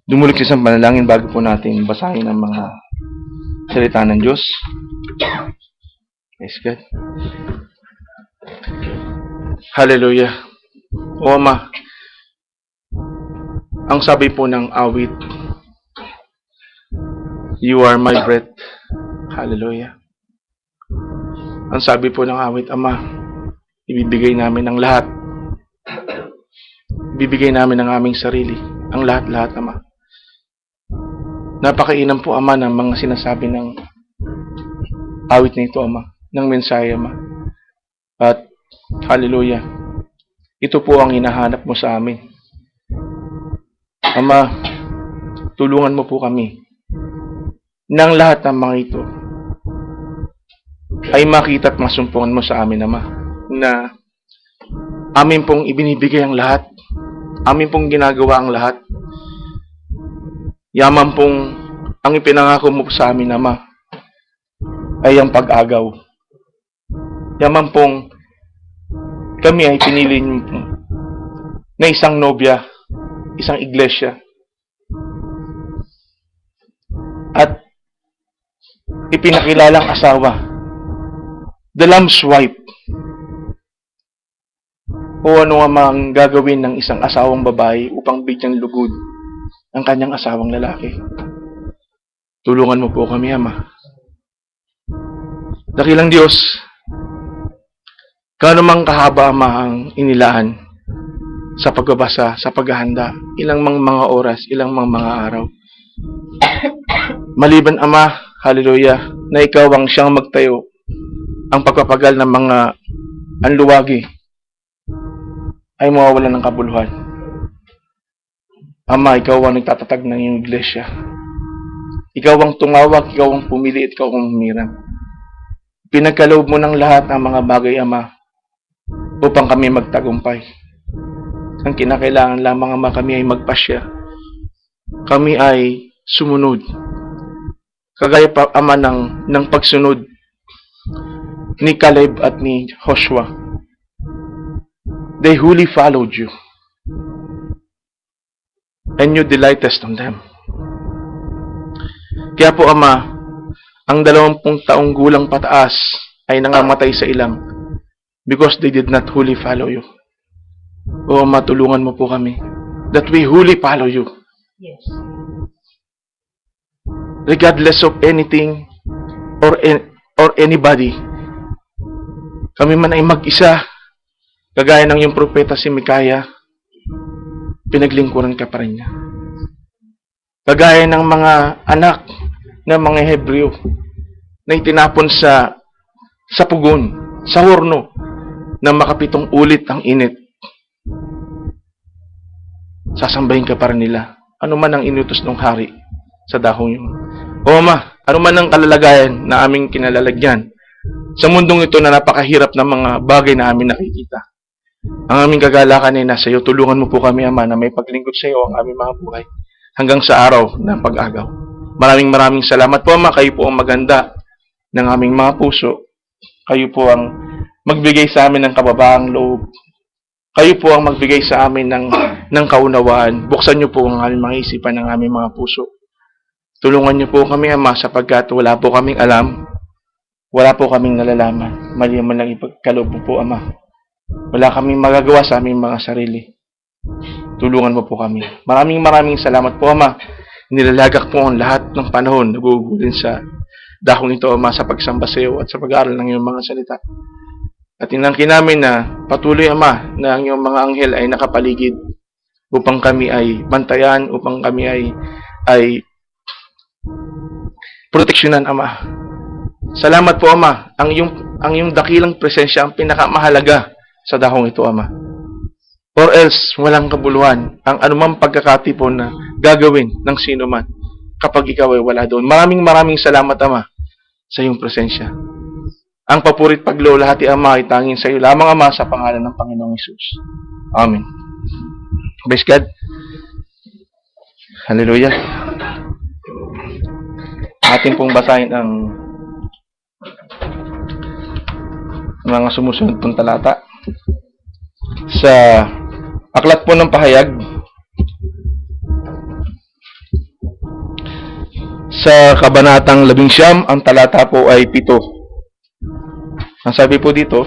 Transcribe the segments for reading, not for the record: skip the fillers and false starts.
Dumulik sa isang panalangin bago po natin basahin ang mga salita ng Diyos. Yes, God. Hallelujah. O Ama, ang sabi po ng awit, You are my breath. Hallelujah. Ang sabi po ng awit, Ama, ibibigay namin ang lahat. Ibibigay namin ang aming sarili. Ang lahat-lahat, Ama. Napakainam po, Ama, ng mga sinasabi ng awit na ito, Ama. Ng mensahe, Ama. At, hallelujah, ito po ang hinahanap mo sa amin. Ama, tulungan mo po kami nang lahat ng mga ito ay makita at masumpungan mo sa amin, Ama, na amin pong ibinibigay ang lahat, amin pong ginagawa ang lahat. Yaman pong ang ipinangako mo sa amin, Ama, ay ang pag-agaw. Yaman pong kami ay pinili na isang nobya, isang iglesia. At ipinakilalang asawa, the Lamb's wife. O ano nga mang gagawin ng isang asawang babae upang bigyang lugod ang kanyang asawang lalaki. Tulungan mo po kami, Ama. Dakilang Diyos, gaano mang kahaba, Ama, ang inilaan sa pagbabasa, sa paghahanda, ilang mga oras, ilang mga araw. Maliban, Ama, hallelujah, na ikaw ang siyang magtayo, ang pagpapagal ng mga anluwagi ay mawawalan ng kabuluhan. Ama, ikaw ang nagtatatag ng iyong iglesia. Ikaw ang tumawag, ikaw ang pumili, at ikaw ang humiram. Pinagkaloob mo ng lahat ang mga bagay, Ama, upang kami magtagumpay. Ang kinakailangan lamang, Ama, kami ay magpasya. Kami ay sumunod. Kagaya pa, Ama, ng pagsunod ni Caleb at ni Joshua. They wholly followed you. And you delightest on them. Kaya po, Ama, ang 20 taong gulang pataas ay nangamatay sa ilang because they did not wholly follow you. O Ama, tulungan mo po kami that we wholly follow you. Yes. Regardless of anything or anybody, kami man ay mag-isa, kagaya ng yung propeta si Mikaya, pinaglingkuran ka pa rin niya. Kagaya ng mga anak ng mga Hebreo na itinapon sa pugon, sa horno, na makapitong ulit ang init. Sasambahin ka pa rin nila. Ano man ang inutos ng hari sa dahong yun. O Ama, ano man ang kalalagayan na aming kinalalagyan sa mundong ito na napakahirap ng mga bagay na aming nakikita. Ang aming kagalakan ay nasa iyo. Tulungan mo po kami, Ama, na may paglingkod sa iyo ang aming mga buhay hanggang sa araw ng pag-agaw. Maraming salamat po, Ama. Kayo po ang maganda ng aming mga puso. Kayo po ang magbigay sa amin ng kababaang loob. Kayo po ang magbigay sa amin ng kaunawaan. Buksan niyo po ang aming mga isipan ng aming mga puso. Tulungan niyo po kami, Ama, sapagkat wala po kaming alam. Wala po kaming nalalaman. Mali man lang ipagkaloob po, Ama. Wala kaming magagawa sa aming mga sarili. Tulungan mo po kami. Maraming salamat po, Ama. Nilalagak po ang lahat ng panahon na gugulin sa dahong ito, Ama, sa pagsamba sa iyo at sa pag-aaral ng iyong mga salita. At inangkin namin na patuloy, Ama, na ang iyong mga anghel ay nakapaligid upang kami ay bantayan, upang kami ay proteksyonan, Ama. Salamat po, Ama. Ang iyong dakilang presensya ang pinakamahalaga sa dahong ito, Ama. Or else, walang kabuluhan ang anumang pagkakatipon na gagawin ng sino man kapag ikaw ay wala doon. Maraming salamat, Ama, sa iyong presensya. Ang papurit paglolahati, Ama, ay tanging sa iyo lamang, Ama, sa pangalan ng Panginoong Hesus. Amen. Praise God. Hallelujah. Atin pong basahin ang mga sumusunod pong talata sa Aklat po ng Pahayag, sa kabanatang 11, ang talata po ay 7. Ang sabi po dito,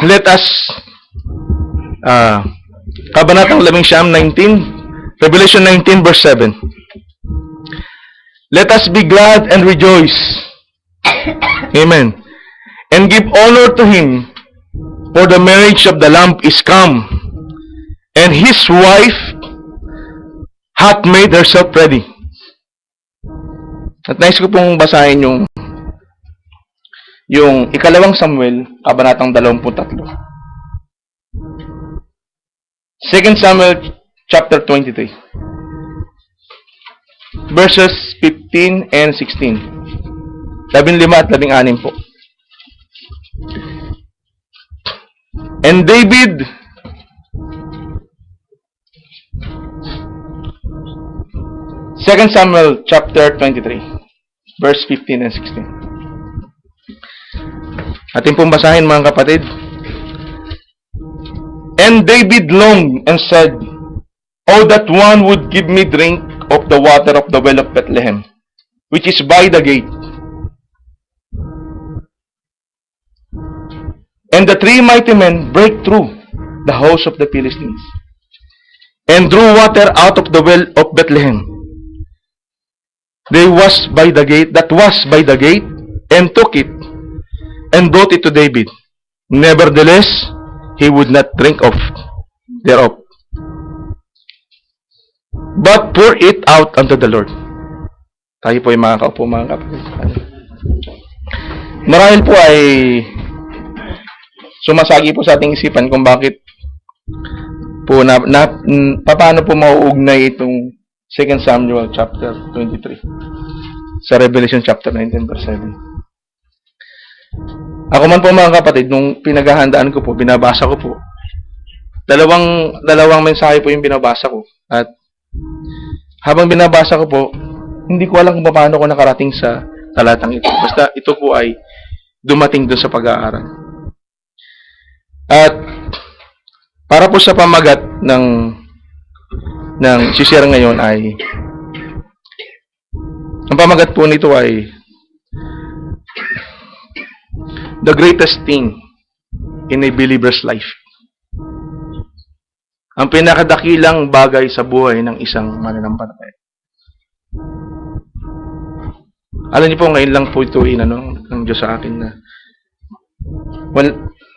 let us, kabanatang 11, 19, Revelation 19 verse 7. Let us be glad and rejoice. Amen. And give honor to him, for the marriage of the Lamb is come, and his wife hath made herself ready. At nais ko pong basahin yung ikalawang Samuel, kabanatang 23. 2 Samuel chapter 23. Verses 15 and 16. 15 at 16 po. And David Second Samuel chapter 23 verse 15 and 16. Ating pong basahin mga kapatid. And David longed and said, "Oh, that one would give me drink of the water of the well of Bethlehem, which is by the gate." And the three mighty men brake through the house of the Philistines, and drew water out of the well of Bethlehem. That was by the gate, and took it, and brought it to David. Nevertheless, he would not drink thereof, but pour it out unto the Lord. Tayo po ay makakaupo mga kapatid. Marahil po ay sumasagi po sa ating isipan kung bakit po paano po mauugnay itong 2 Samuel chapter 23 sa Revelation chapter 19 verse 7. Ako man po mga kapatid, nung pinaghahandaan ko po, binabasa ko po, dalawang mensahe po yung binabasa ko. At habang binabasa ko po, hindi ko alam kung paano ko nakarating sa talatang ito. Basta ito po ay dumating doon sa pag-aaral. At para po sa pamagat ng share ngayon ay, ang pamagat po nito ay the greatest thing in a believer's life. Ang pinakadakilang bagay sa buhay ng isang mananampalataya. Alam niyo po, ngayon lang po ito ng Diyos sa akin na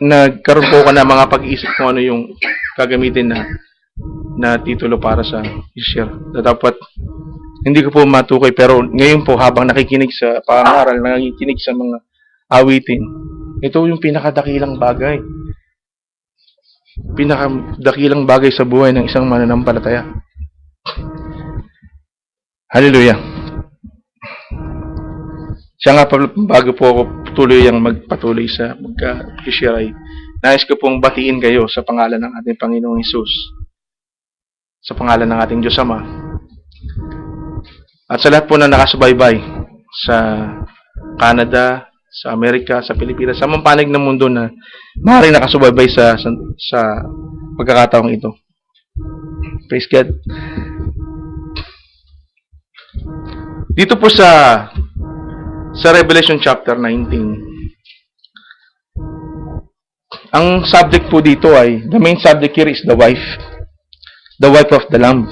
nagkaroon po ka na mga pag-iisip kung ano yung gagamitin na titulo para sa share. Dapat hindi ko po matukoy, pero ngayon po habang nakikinig sa pangaral, nakikinig sa mga awitin, ito yung pinakadakilang bagay. Pinakadakilang bagay sa buhay ng isang mananampalataya. Hallelujah. Siya nga, bago po ako magpatuloy sa mag-share ay nais ko pong batiin kayo sa pangalan ng ating Panginoong Hesus, sa pangalan ng ating Diyos Ama, at sa lahat po na nakasubaybay sa Canada, sa Amerika, sa Pilipinas, sa mampanig ng mundo na maaaring nakasubaybay sa pagkakataong ito. Praise God. Dito po sa Revelation chapter 19, ang subject po dito ay, the main subject here is the wife of the Lamb.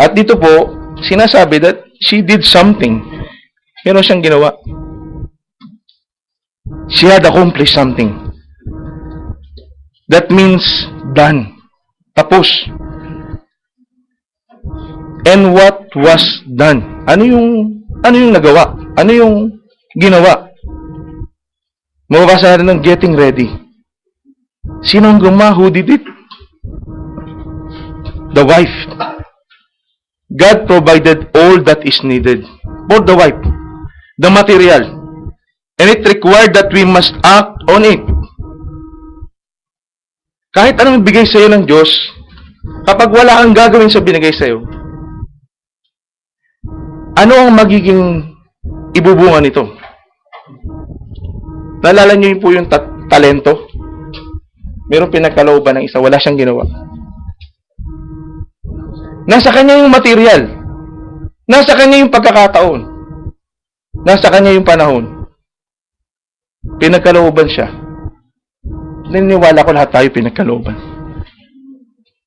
At dito po, sinasabi that she did something. Meron siyang ginawa. She had accomplished something. That means done. Tapos. And what was done? Ano yung nagawa? Ano yung ginawa? Mababasa natin ng getting ready. Sinong gumawa? Who did it? The wife. God provided all that is needed for the wife. The material. And it required that we must act on it. Kahit anong bigay sa iyo ng Diyos, kapag wala kang gagawin sa binigay sa iyo, ano ang magiging ibubunga nito? Naalala niyo po yung talento? Merong pinagkalooban ng isa, wala siyang ginawa. Nasa kanya yung material. Nasa kanya yung pagkakataon. Nasa kanya yung panahon. Pinagkalooban siya. Naniniwala ko lahat tayo pinagkalooban.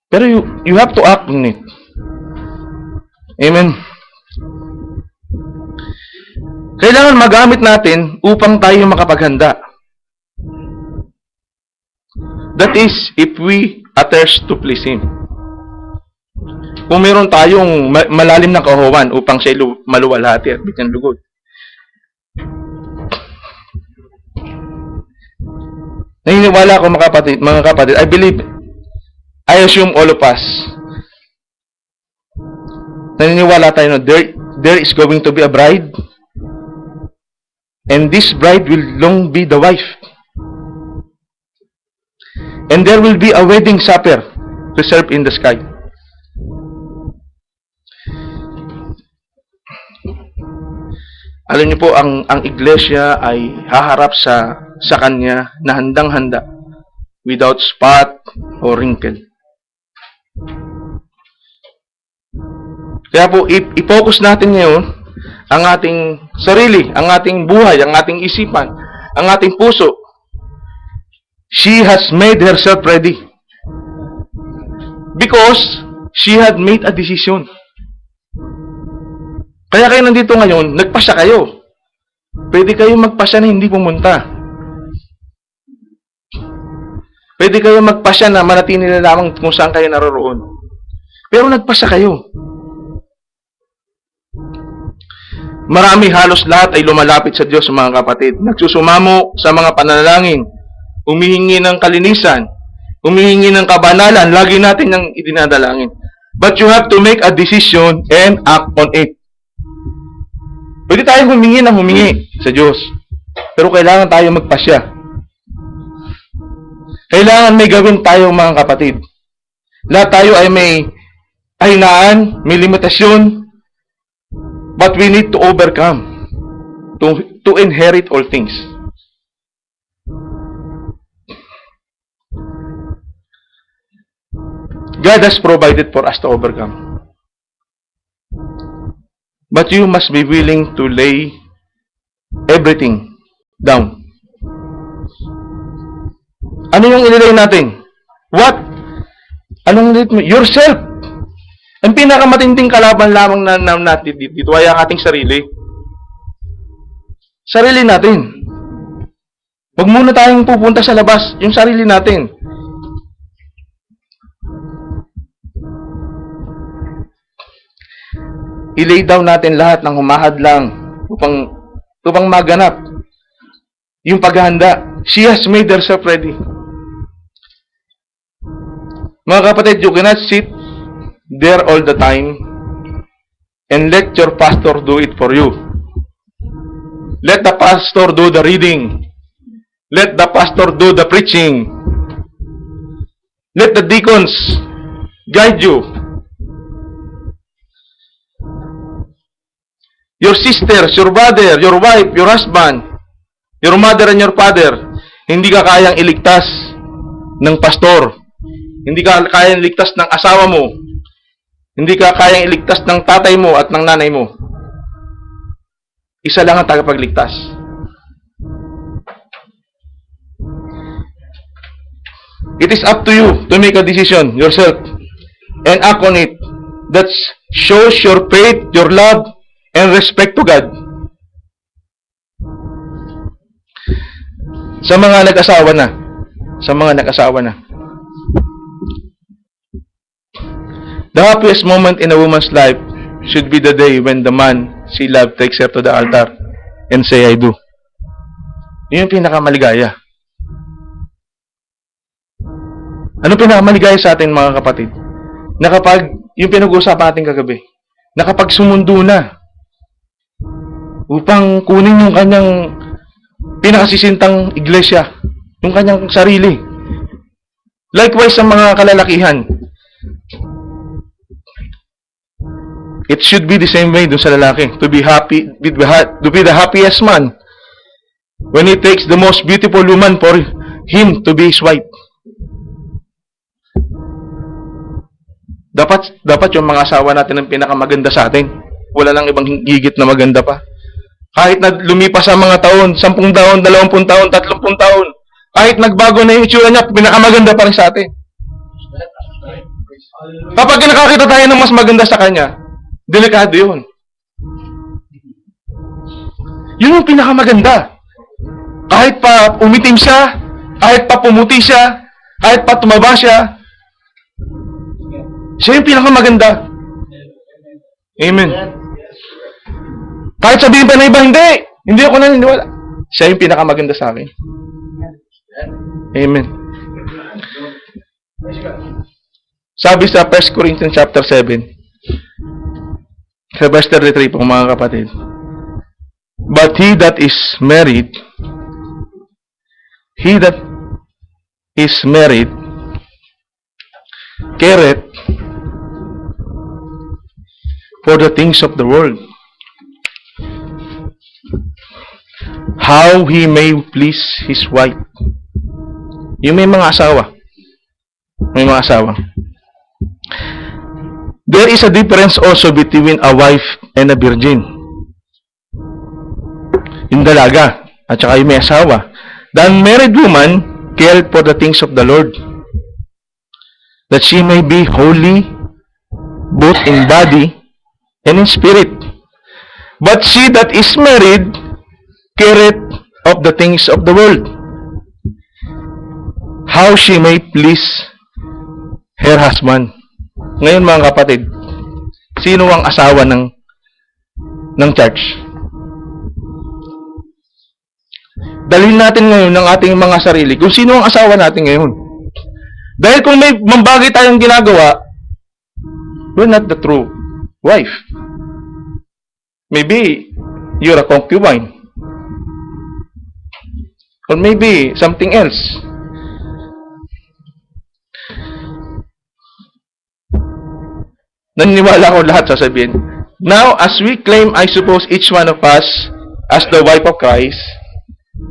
Pero you have to act on it. Amen. Kailangan magamit natin upang tayo makapaghanda. That is, if we attest to please Him. Kung meron tayong malalim na kahuwan upang siya maluwalhati at bigyan lugod. Naniniwala ako mga kapatid, I assume all of us, naniniwala tayo na there is going to be a bride, and this bride will long be the wife. And there will be a wedding supper reserved in the sky. Alam niyo po, ang iglesia ay haharap sa kanya na handang-handa, without spot or wrinkle. Kaya po, i-focus natin ngayon ang ating sarili, ang ating buhay, ang ating isipan, ang ating puso. She has made herself ready. Because she had made a decision. Kaya kayo nandito ngayon, nagpasya kayo. Pwede kayo magpasya na hindi pumunta. Pwede kayo magpasya na manatili na lamang kung saan kayo naroroon. Pero nagpasya kayo. Marami, halos lahat ay lumalapit sa Diyos, mga kapatid. Nagsusumamo sa mga panalangin. Humihingi ng kalinisan. Humihingi ng kabanalan. Lagi natin yung idinadalangin. But you have to make a decision and act on it. Pwede tayong humingi ng humingi sa Diyos. Pero kailangan tayo magpasya. Kailangan may gawin tayo, mga kapatid. Lahat tayo ay may kahinaan, may limitasyon, but we need to overcome to inherit all things. God has provided for us to overcome. But you must be willing to lay everything down. Ano yung ililay natin? What? Anong ililay mo? Yourself. Ang pinakamatinding kalaban lamang na natin dito ay ang ating sarili. Sarili natin. Huwag muna tayong pupunta sa labas. Yung sarili natin. I-lay down natin lahat ng humahadlang upang maganap yung paghahanda. She has made herself ready. Mga kapatid, you cannot sit there all the time and let your pastor do it for you. Let the pastor do the reading. Let the pastor do the preaching. Let the deacons guide you. Your sisters, your brother, your wife, your husband, your mother and your father, hindi ka kayang iligtas ng pastor. Hindi ka kayang iligtas ng asawa mo. Hindi ka kayang iligtas ng tatay mo at ng nanay mo. Isa lang ang tagapagligtas. It is up to you to make a decision yourself and act on it. That shows your faith, your love, and respect to God. Sa mga nag-asawa na, the happiest moment in a woman's life should be the day when the man she loved takes her to the altar and say, I do. Yun yung pinakamaligaya. Ano pinakamaligaya sa atin, mga kapatid? Na kapag, yung pinag-uusapan natin kagabi, na kapag sumundo na, upang kunin yung kanyang pinakasisintang iglesia, yung kanyang sarili. Likewise sa mga kalalakihan, it should be the same way dun sa lalaki, to be happy, to be the happiest man when he takes the most beautiful woman for him to be his wife. Dapat yung mga asawa natin ang pinakamaganda sa atin. Wala lang ibang higit na maganda pa. Kahit na lumipas ang mga taon, 10 taon, 20 taon, 30 taon, kahit nagbago na yung itsura niya, pinakamaganda pa rin sa atin. Kapag nakakita tayo ng mas maganda sa kanya, delikado yun. Yun yung pinakamaganda. Kahit pa umitim siya, kahit pa pumuti siya, kahit pa tumaba siya, siya yung pinakamaganda. Amen. Kahit sabihin pa na iba, hindi ako naniniwala. Siya yung pinakamaganda sa akin. Amen. Sabi sa 1 Corinthians chapter 7, sa verse 33 po mga kapatid, but he that is married, careth for the things of the world, how he may please his wife. Yung may mga asawa. There is a difference also between a wife and a virgin. Yung dalaga at saka yung may asawa. The unmarried woman careth for the things of the Lord, that she may be holy both in body and in spirit. But she that is married careth of the things of the world, how she may please her husband. Ngayon mga kapatid, sino ang asawa ng church? Dalhin natin ngayon ng ating mga sarili kung sino ang asawa natin ngayon. Dahil kung may mambagay tayong ginagawa, we're not the true wife. Maybe you're a concubine. Or maybe something else. Naniniwala ko lahat sasabihin. Now, as we claim, I suppose, each one of us as the wife of Christ,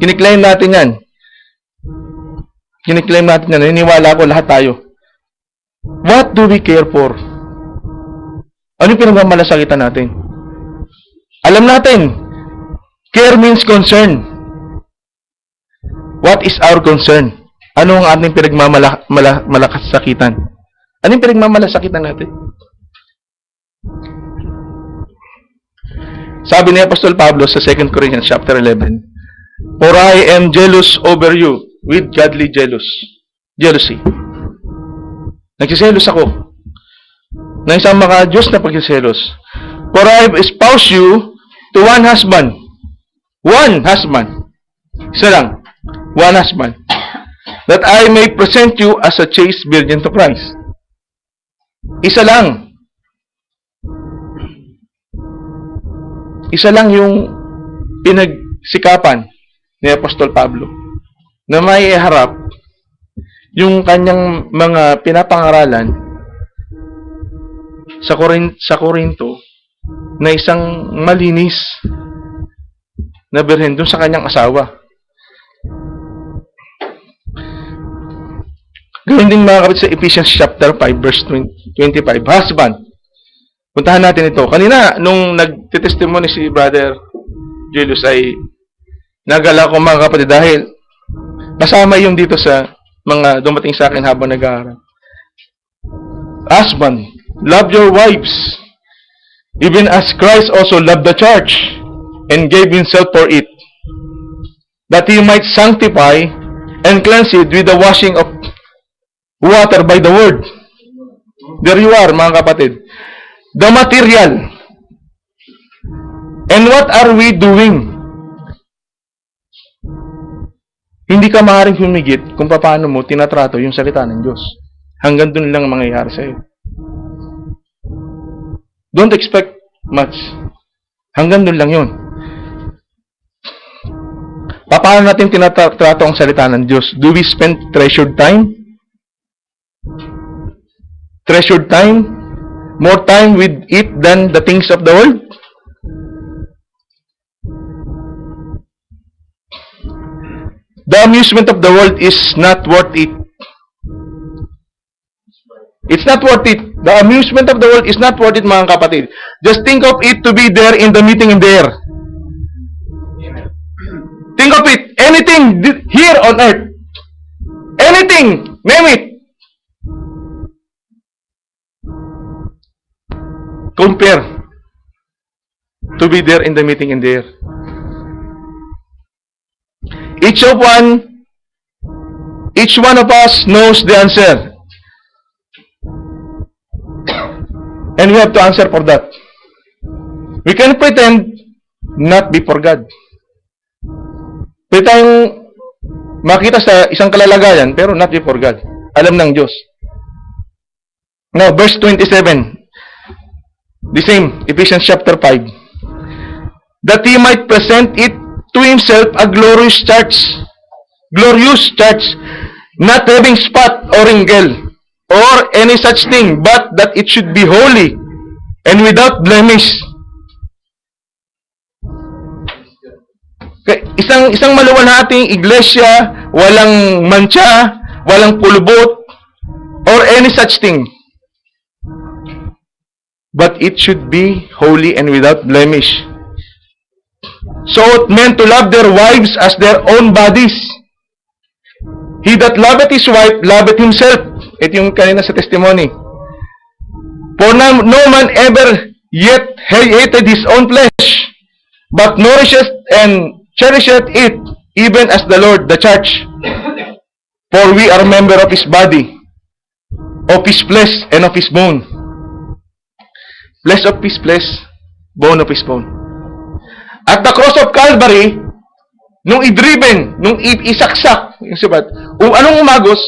kiniklaim natin yan. Naniniwala ko lahat tayo. What do we care for? Ano yung pinagmamalasakitan natin? Alam natin, care means concern. What is our concern? Ano ang ating pinagmamalasakitan? Ano yung pinagmamalasakitan natin? Sabi ni Apostol Pablo sa 2 Corinthians chapter 11, for I am jealous over you with godly jealousy. Nagsiselos ako na isang maka-Diyos na pagsiselos. For I have espoused you to one husband. One husband. Isa lang. One husband. That I may present you as a chaste virgin to Christ. Isa lang. Isa lang yung pinagsikapan ni Apostol Pablo na may harap yung kanyang mga pinapangaralan sa Korinto na isang malinis na birhen doon sa kanyang asawa. Gawin din mga kapatid sa Ephesians chapter 5 verse 25. Husband. Puntahan natin ito. Kanina, nung nagtitestimony si Brother Julius ay nagala ko mga kapatid dahil kasama yung dito sa mga dumating sa akin habang nag-aaral. Husband, love your wives, even as Christ also loved the church and gave himself for it, that he might sanctify and cleanse it with the washing of water by the word. There you are, mga kapatid. The material. And what are we doing? Hindi ka maaaring humigit kung paano mo tinatrato yung salita ng Diyos. Hanggang dun lang mangyayari sa'yo. Don't expect much. Hanggang dun lang yun. Paano natin tinatrato ang salita ng Diyos? Do we spend treasured time? Treasured time? More time with it than the things of the world? The amusement of the world is not worth it. It's not worth it. The amusement of the world is not worth it, mga kapatid. Just think of it to be there in the meeting in there. Think of it. Anything here on earth. Anything. Name it. Compare to be there in the meeting in there. Each one of us knows the answer. And we have to answer for that. We can pretend not be for God. Pwede tayong makita sa isang kalalagayan, pero not be for God. Alam ng Diyos. Now, verse 27. The same, Ephesians chapter 5. That he might present it to himself a glorious church, not having spot or wrinkle, or any such thing, but that it should be holy and without blemish. Isang maluwalhating iglesia, walang mancha, walang pulbot, or any such thing. But it should be holy and without blemish. So it meant to love their wives as their own bodies. He that loveth his wife, loveth himself. Ito yung kanina sa testimony. For no man ever yet hated his own flesh, but nourisheth and cherisheth it, even as the Lord, the church. For we are member of his body, of his flesh, and of his bone. Flesh of his flesh, bone of his bone. At the cross of Calvary, nung i-driven, nung isaksak, yung sabat, anong umagos?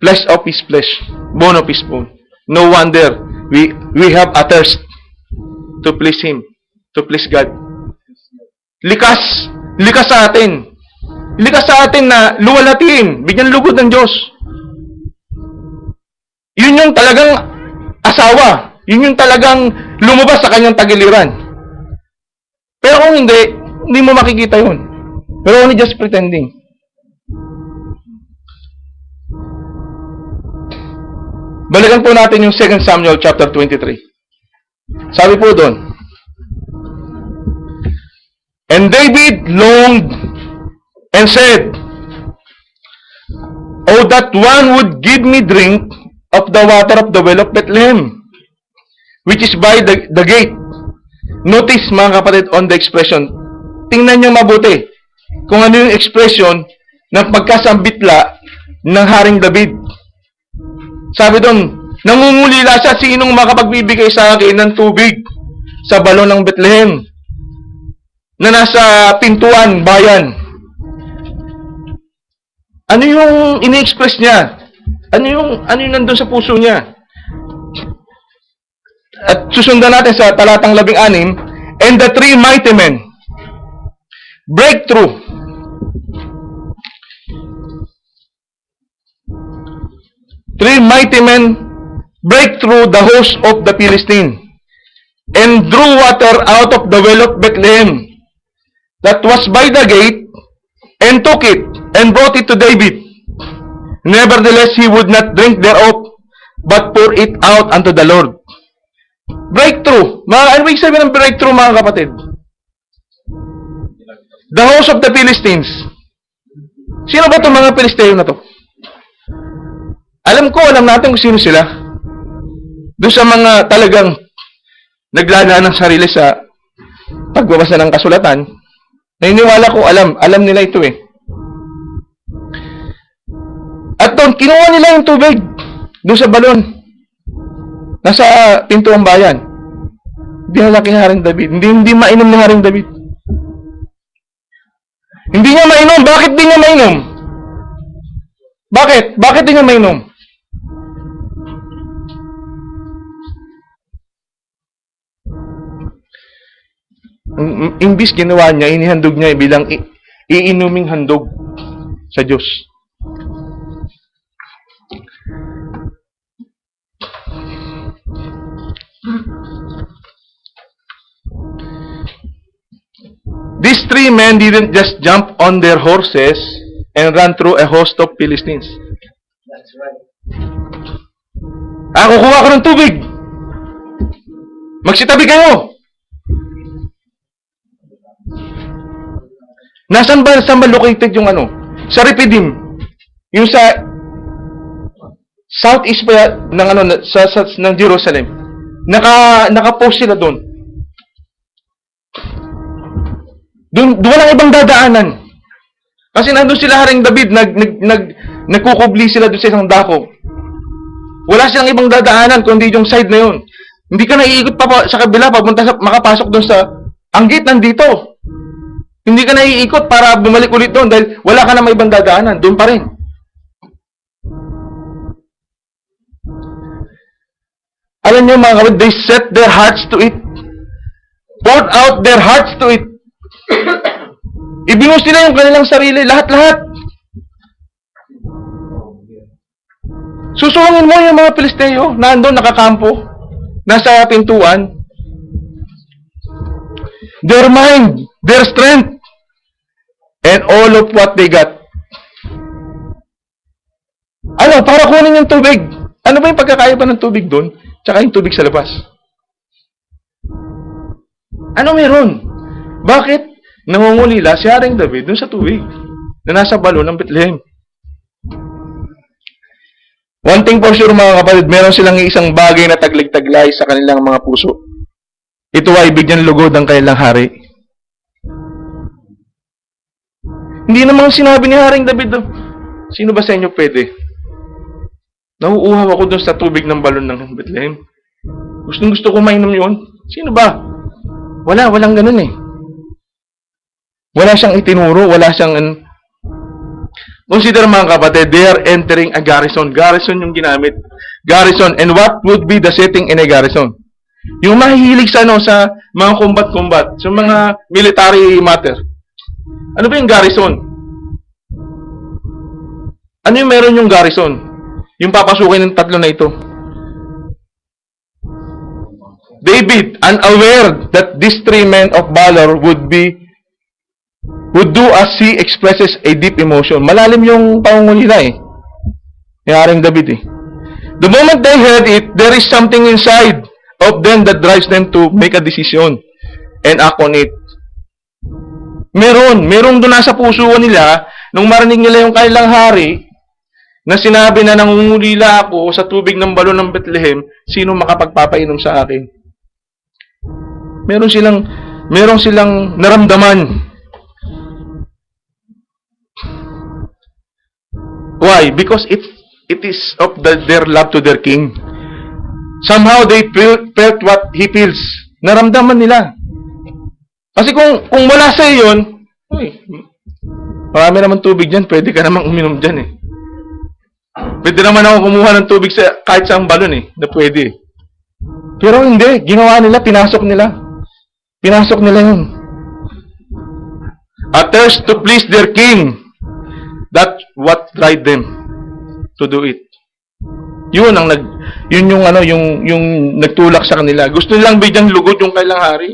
Flesh of his flesh, bone of his bone. No wonder we have a thirst to please him, to please God. Likas sa atin. Likas sa atin na luwalhatiin, bigyan lugod ng Diyos. Yun yung talagang asawa. Yun yung talagang lumabas sa kanyang tagiliran. Pero kung hindi mo makikita yun. Pero only just pretending. Balikan po natin yung 2 Samuel chapter 23. Sabi po doon, and David longed and said, oh, that one would give me drink of the water of the well of Bethlehem, which is by the gate. Notice, mga kapatid, on the expression. Tingnan niyo mabuti kung ano yung expression ng pagkasambitla ng Haring David. Sabi doon, nangungulila siya, sinong makapagbibigay sa akin ng tubig sa balon ng Bethlehem na nasa pintuan bayan. Ano yung ini-express niya? Ano yung nandun sa puso niya? At susundan natin sa talatang 16, and the three mighty men breakthrough. Three mighty men break through the host of the Philistine and drew water out of the well of Bethlehem that was by the gate, and took it and brought it to David. Nevertheless, he would not drink thereof, but pour it out unto the Lord. Breakthrough. Ano ibig sabihin ng breakthrough, mga kapatid? The host of the Philistines. Sino ba itong mga Pilisteo na to? Alam natin kung sino sila. Doon sa mga talagang naglana ng sarili sa pagbabasa ng kasulatan, naniniwala ko, alam nila ito eh. At doon, kinuha nila yung tubig doon sa balon. Nasa pintuang bayan. Hindi na laki Haring David. Hindi mainom ng Haring David. Hindi niya mainom. Bakit di niya mainom? Bakit di niya mainom? Imbis ginawa niya, inihandog niya bilang iinuming handog sa Diyos. These three men didn't just jump on their horses and run through a host of Philistines. Kukuha ko ng tubig. Magsitabi kayo. Saan ba located yung ano? Sa Rephidim. Yung sa southeast pa ng ano ng Jerusalem. Naka-post sila doon. Doon walang ibang dadaanan. Kasi nandun sila Haring David, nagkukubli sila doon sa isang dako. Wala silang ibang dadaanan kundi yung side na yun. Hindi ka naiikot pa sa kabila makapasok doon sa ang gate nandito. Hindi ka naiikot para bumalik ulit doon dahil wala ka na may ibang dadaanan. Doon pa rin. Alam niyo mga kapatid, they set their hearts to it. Poured out their hearts to it. Ibinuhos nila yung kanilang sarili, lahat-lahat. Susungin mo yung mga Pilisteo na andun nakakampo, nasa pintuan. Their mind, their strength, and all of what they got. Para kunin yung tubig. Ano ba yung pagkakaiba ng tubig doon? Tsaka yung tubig sa labas. Ano meron? Bakit nangungulila si Haring David doon sa tubig na nasa balon ng Bethlehem? One thing for sure mga kapatid, meron silang isang bagay na taglig-taglay sa kanilang mga puso. Ito ay bigyan lugod ang kanilang hari. Hindi namang sinabi ni Haring David, sino ba sa inyo pwede? Nauuhaw ako doon sa tubig ng balon ng Bethlehem. Gusto ko mainom yun. Sino ba? Walang ganun eh. Wala siyang itinuro, wala siyang... Consider mga kapatid, they are entering a garrison. Garrison yung ginamit. Garrison. And what would be the setting in a garrison? Yung mahihilig sa mga combat-combat, sa mga military matter. Ano ba yung garrison? Ano yung meron yung garrison? Yung papasukin ng tatlo na ito. David, unaware that these three men of valor would do as he expresses a deep emotion. Malalim yung pangungulila eh. Ni Haring David eh. The moment they heard it, there is something inside of them that drives them to make a decision and act on it. Merong doon nasa puso nila, nung marinig nila yung kanilang hari, na sinabi na nangungulila ako sa tubig ng balon ng Bethlehem, sino makapagpapainom sa akin? Meron silang naramdaman. Why? Because it is of their love to their king. Somehow they felt what he feels. Naramdaman nila. Kasi kung wala sa yun, marami naman tubig dyan, pwede ka namang uminom dyan eh. Pwede naman ako kumuha ng tubig kahit sa balon eh, na pwede. Pero hindi, ginawa nila, pinasok nila. Pinasok nila yun. A thirst to please their king. That's what drive them to do it. Yun yung nagtulak sa kanila. Gusto nilang bigyan lugod yung kailang hari.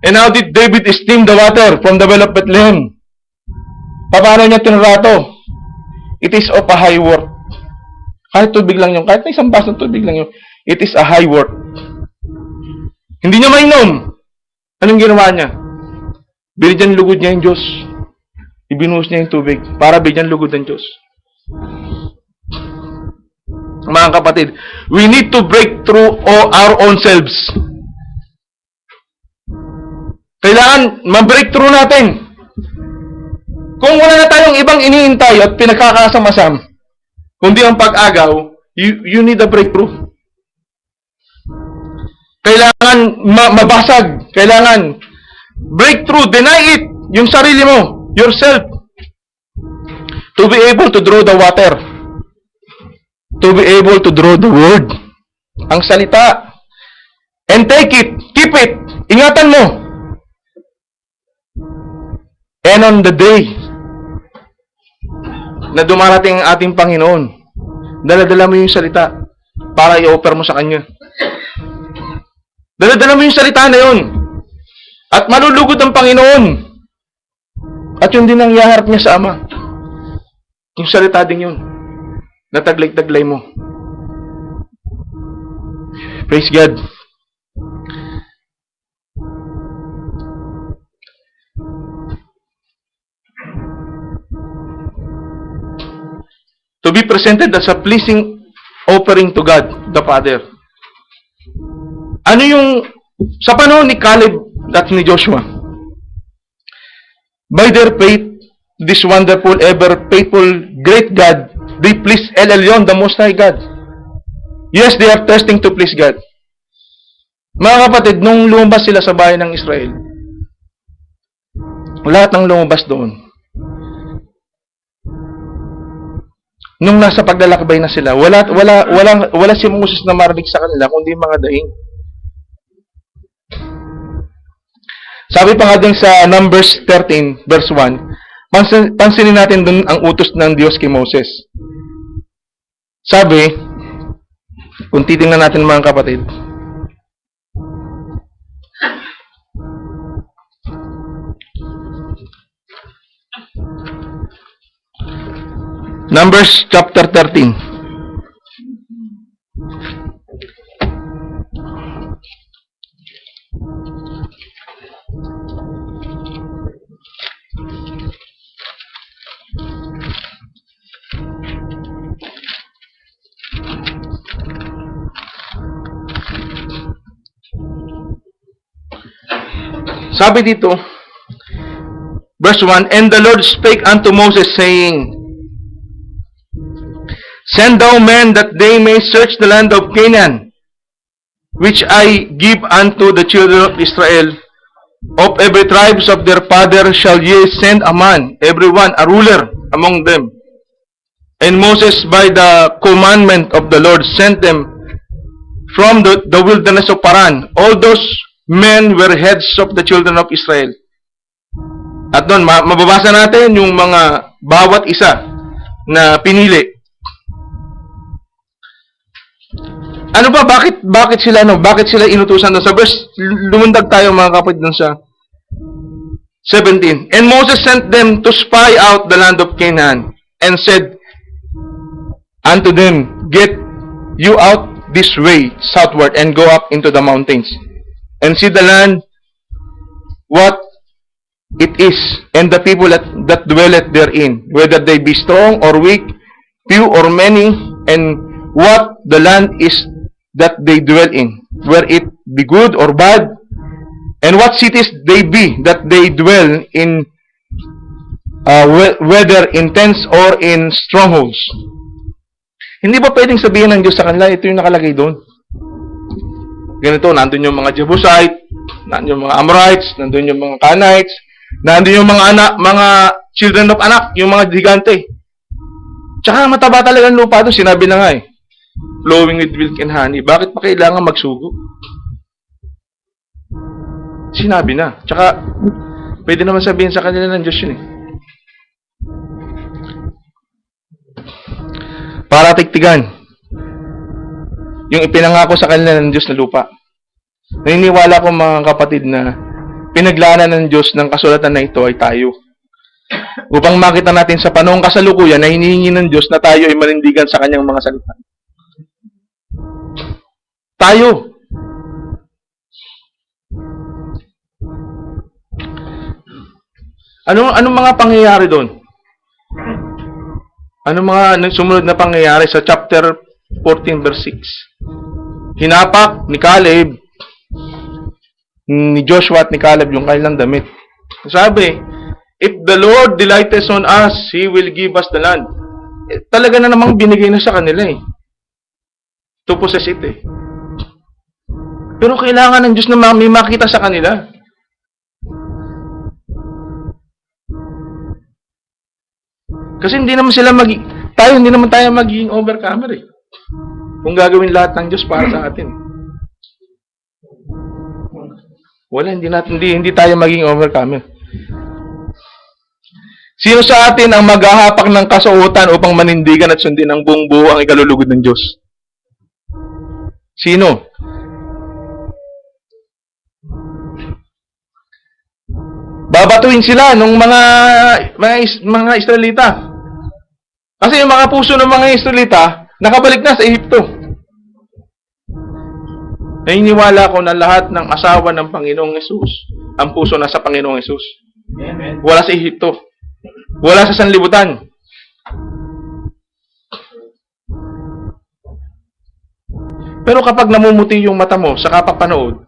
And how did David esteem the water from the well of Bethlehem? Paano niya tinrato? It is of a high worth. Kahit tubig lang yung, kahit na isang basong tubig lang yung, it is a high worth. Hindi niya mainom. Anong ginawa niya? Binigyan lugod niya yung Diyos. Ibinuhos niya yung tubig para bigyan lugod ng Diyos. Mga kapatid, we need to break through our own selves. Kailangan ma-breakthrough natin. Kung wala na tayong ibang iniintay at pinagkakasamasam, kundi ang pag-agaw, you need a breakthrough. Kailangan mabasag. Kailangan breakthrough. Deny it. Yung sarili mo. Yourself. To be able to draw the water. To be able to draw the word. Ang salita. And take it. Keep it. Ingatan mo. And on the day na dumarating ang ating Panginoon, dala-dala mo yung salita para i-offer mo sa Kanya. Dala-dala mo yung salita na yun. At malulugod ang Panginoon. At yun din ang ihaharap niya sa Ama. Yung salita din yun. na taglay-taglay mo. Praise God. To be presented as a pleasing offering to God, the Father. Ano yung, sa panahon ni Caleb at ni Joshua, by their faith, this wonderful, ever faithful, great God, they please El Elyon, the Most High God. Yes, they are thirsting to please God. Mga kapatid, nung lumabas sila sa bayan ng Israel, lahat ng lumabas doon, nung nasa paglalakbay na sila, wala si Moses na marinig sa kanila, kundi mga daing. Sabi pa nga din sa Numbers 13, verse 1, pansinin natin dun ang utos ng Diyos kay Moses. Sabi, kung titingnan natin mga kapatid, Numbers chapter 13. Sabi dito, verse 1, And the Lord spake unto Moses, saying, Send thou men that they may search the land of Canaan, which I give unto the children of Israel. Of every tribes of their father shall ye send a man, every one a ruler among them. And Moses by the commandment of the Lord sent them from the wilderness of Paran. All those men were heads of the children of Israel. At doon, mababasa natin yung mga bawat isa na pinili. Ano ba, bakit sila inutusan doon? Sa verse, lumundag tayo mga kapatid doon sa 17. And Moses sent them to spy out the land of Canaan, and said unto them, Get you out this way southward, and go up into the mountains, and see the land, what it is, and the people that dwelleth therein, whether they be strong or weak, few or many, and what the land is that they dwell in, where it be good or bad, and what cities they be that they dwell in, whether in tents or in strongholds. Hindi ba pwedeng sabihin ng Diyos sa kanila, ito yung nakalagay doon? Ganito, nandun yung mga Jebusite, nandun yung mga Amorites, nandun yung mga Canaanites, nandun yung mga children of Anak, yung mga gigante. Tsaka mataba talaga ang lupa doon, sinabi na nga flowing with milk and honey. Bakit pa kailangan magsugo? Sinabi na. Tsaka, pwede naman sabihin sa kanila ng Diyos yun Para tiktigan yung ipinangako sa kanila ng Diyos na lupa. Naniniwala ko mga kapatid na pinaglanan ng Diyos ng kasulatan na ito ay tayo. Upang makita natin sa panahong kasalukuyan na hinihingi ng Diyos na tayo ay manindigan sa kanyang mga salita. Tayo. Anong mga pangyayari doon? Anong mga sumunod na pangyayari sa chapter 14 verse 6? Hinapak ni Caleb, ni Joshua at ni Caleb yung kanilang damit. Sabi, if the Lord delighteth on us, He will give us the land. Talaga na namang binigay na sa kanila to possess it Pero kailangan ng Diyos na may makita sa kanila. Kasi hindi naman tayo magiging overcomer kung gagawin lahat ng Diyos para sa atin. Hindi tayo magiging overcomer. Sino sa atin ang maghahapak ng kasuotan upang manindigan at sundin ang buong buo ang ikalulugod ng Diyos? Sino? Babatuin sila ng mga Israelita. Kasi yung mga puso ng mga Israelita, nakabalik na sa Ehipto. Naniniwala ko na lahat ng asawa ng Panginoong Hesus, ang puso nasa Panginoong Hesus. Amen. Wala sa Ehipto. Wala sa sanlibutan. Pero kapag namumuti yung mata mo sa kapapanood,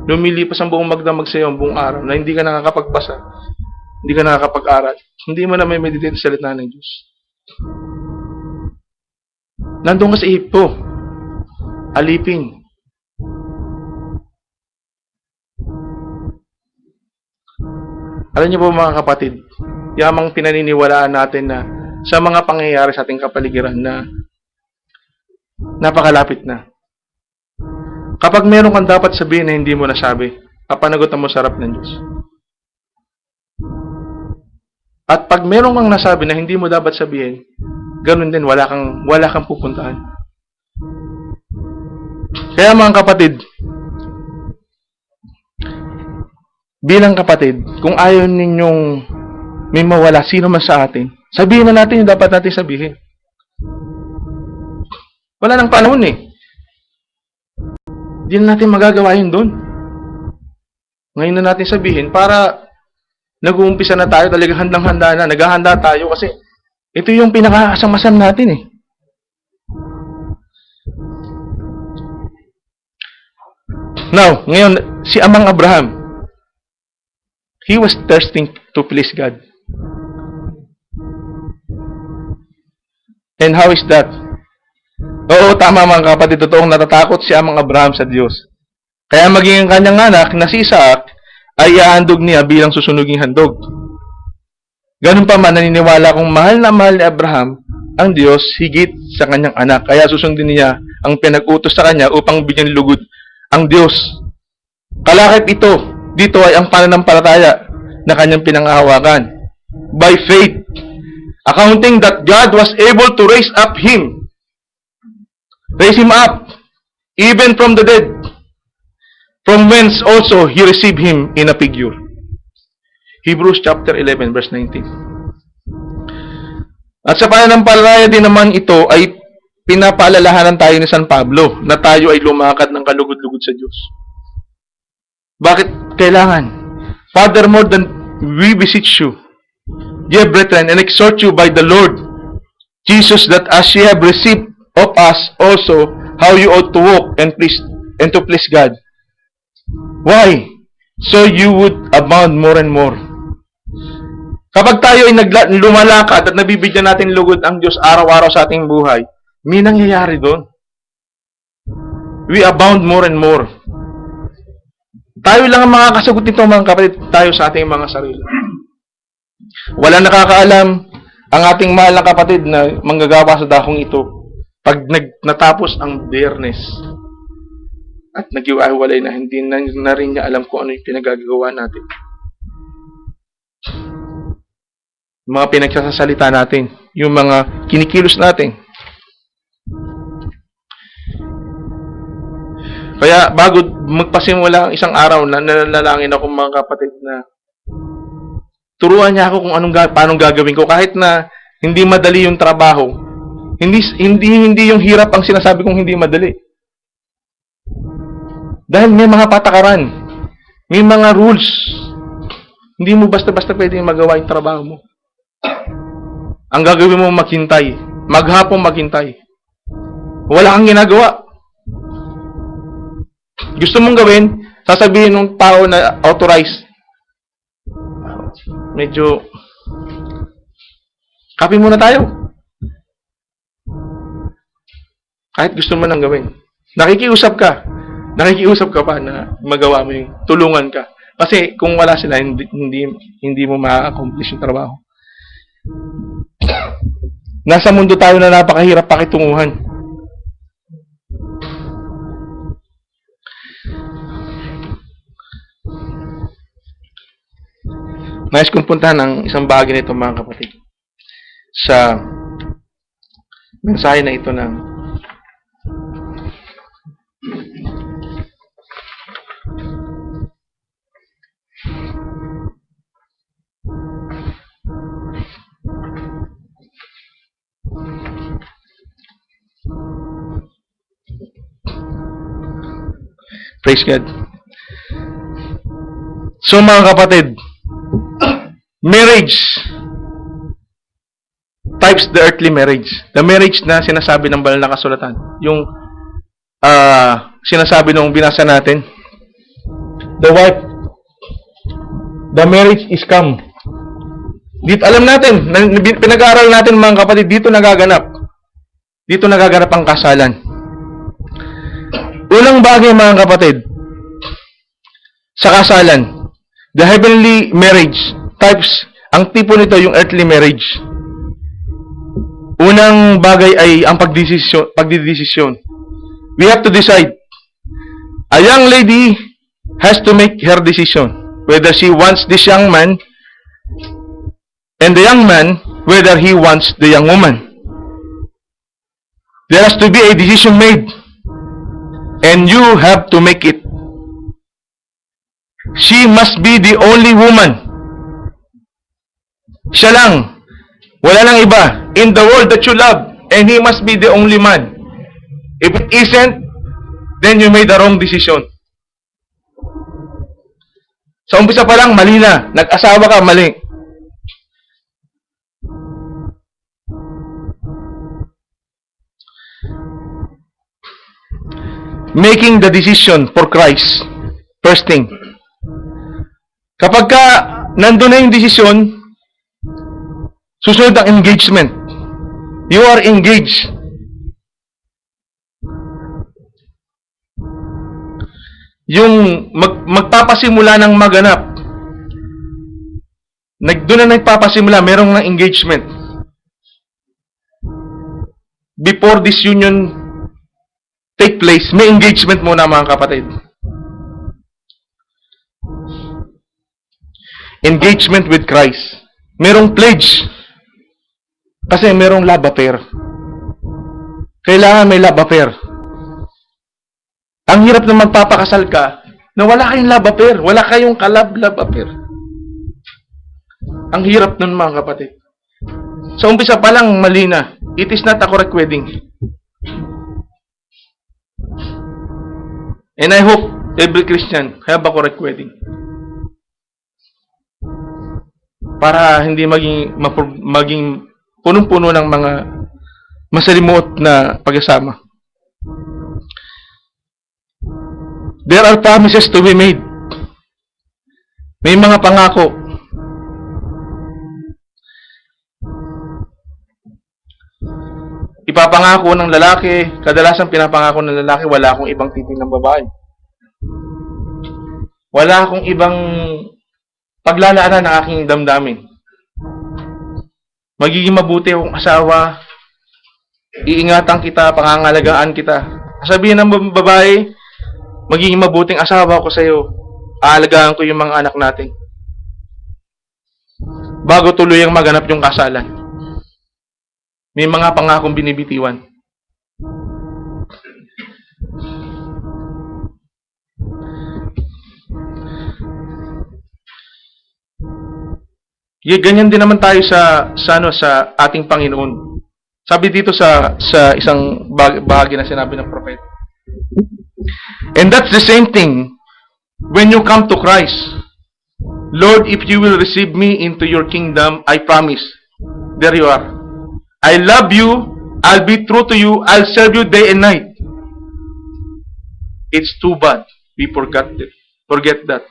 lumilipas ang buong magdamag sa iyo ang buong araw na hindi ka nakakapagbasa, hindi ka nakakapag-aral, hindi mo na may meditate sa salita ng Diyos. Nandun ka sa Ehipto. Alipin. Alam niyo po mga kapatid, yamang pinaniniwalaan natin na sa mga pangyayari sa ating kapaligiran na napakalapit na. Kapag meron kang dapat sabihin na hindi mo nasabi, papanagutan mo sa harap ng Diyos. At pag meron kang nasabi na hindi mo dapat sabihin, ganun din, wala kang pupuntahan. Kaya mga kapatid, bilang kapatid, kung ayaw ninyong may mawala sino man sa atin, sabihin na natin yung dapat natin sabihin. Wala nang panahon eh. Hindi na natin magagawa yun doon. Ngayon na natin sabihin para nag-uumpisa na tayo, talaga handang-handa na, naghahanda tayo kasi ito yung pinaka-asam-asam natin eh. Now, ngayon, si Amang Abraham, he was thirsting to please God. And how is that? Oo, tama mga kapatid, totoong natatakot si Amang Abraham sa Diyos. Kaya maging ang kanyang anak na si Isaac ay ihahandog niya bilang susunuging handog. Ganun pa man, naniniwala kong mahal na mahal ni Abraham ang Diyos higit sa kanyang anak. Kaya susundin niya ang pinag-utos sa kanya upang bigyan lugod ang Diyos. Kalakip ito, dito ay ang pananampalataya na kanyang pinanghahawakan. By faith, accounting that God was able to raise him up, even from the dead, from whence also he received him in a figure. Hebrews chapter 11, verse 19. At sa pananampalataya din naman ito ay pinapaalalahanan tayo ni San Pablo na tayo ay lumakad ng kalugod-lugod sa Diyos. Bakit kailangan? Furthermore than we beseech you, dear brethren, and exhort you by the Lord Jesus, that as ye have received of us also how you ought to walk and to please God. Why? So you would abound more and more. Kapag tayo ay lumalakad at nabibigyan natin lugod ang Diyos araw-araw sa ating buhay, may nangyayari doon. We abound more and more. Tayo lang ang makakasagot nito mga kapatid, tayo sa ating mga sarili. Walang nakakaalam ang ating mahal na kapatid na manggagawa sa dakong ito pag natapos ang Biyernes at nag-iwalay na hindi na rin niya alam kung ano yung pinagagawa natin. Mga pinagsasalita natin, yung mga kinikilos natin. Kaya bago magpasimula ang isang araw na nalalangin ako mga kapatid na turuan niya ako kung paano gagawin ko kahit na hindi madali yung trabaho. Hindi yung hirap ang sinasabi kong hindi madali. Dahil may mga patakaran, may mga rules. Hindi mo basta-basta pwedeng magawa yung trabaho mo. Ang gagawin mo maghintay, maghapong maghintay. Wala kang ginagawa. Gusto mong gawin, sasabihin ng tao na authorized. Medyo copy muna tayo. Kahit gusto mo nang gawin. Nakikiusap ka pa na magawa mo yung tulungan ka. Kasi kung wala sila, hindi mo ma-accomplish yung trabaho. Nasa mundo tayo na napakahirap pakitunguhan. Nais kong puntahan ang isang bagay nito mga kapatid. Sa mensahe na ito ng Praise God. So mga kapatid, marriage types the earthly marriage. The marriage na sinasabi ng banal na kasulatan. Yung sinasabi nung binasa natin. The marriage is come. Dito, alam natin, pinag-aaral natin mga kapatid, dito nagaganap. Dito nagaganap ang kasalan. Unang bagay mga kapatid, sa kasalan, the heavenly marriage types, ang tipo nito yung earthly marriage. Unang bagay ay ang pagdidesisyon. We have to decide. A young lady has to make her decision whether she wants this young man, and the young man whether he wants the young woman. There has to be a decision made, and you have to make it. She must be the only woman. Siya lang. Wala lang iba. In the world that you love, and he must be the only man. If it isn't, then you made the wrong decision. Sa umpisa pa lang, mali na. Nag-asawa ka, mali. Making the decision for Christ. First thing. Kapag ka nandun na yung desisyon, susunod ang engagement. You are engaged. Yung magpapasimula ng maganap. Doon na nagpapasimula, merong ng engagement. Before this union take place, may engagement muna mga kapatid. Engagement with Christ. Merong pledge. Kasi merong love affair. Kailangan may love affair. Ang hirap na magpapakasal ka na wala kayong love affair. Wala kayong kalab-love affair. Ang hirap nun mga kapatid. Sa umpisa pa lang, mali na. It is not a correct wedding. And I hope every Christian have a correct wedding. Para hindi maging punong-puno ng mga masalimuot na pag-asama. There are promises to be made. May mga pangako. Ipapangako ng lalaki, kadalasan pinapangako ng lalaki, wala akong ibang titing ng babae. Wala akong ibang paglalaanan ng aking damdamin. Magiging mabuti akong asawa, iingatan kita, pangangalagaan kita. Sabihin ng babae, magiging mabuting asawa ko sa iyo, aalagaan ko yung mga anak natin. Bago tuluyang maganap yung kasalan. May mga pangakong binibitiwan. Ganyan din naman tayo sa ating Panginoon. Sabi dito sa isang bahagi na sinabi ng propeta. And that's the same thing when you come to Christ. Lord, if you will receive me into your kingdom, I promise. There you are. I love you. I'll be true to you. I'll serve you day and night. It's too bad we forget that.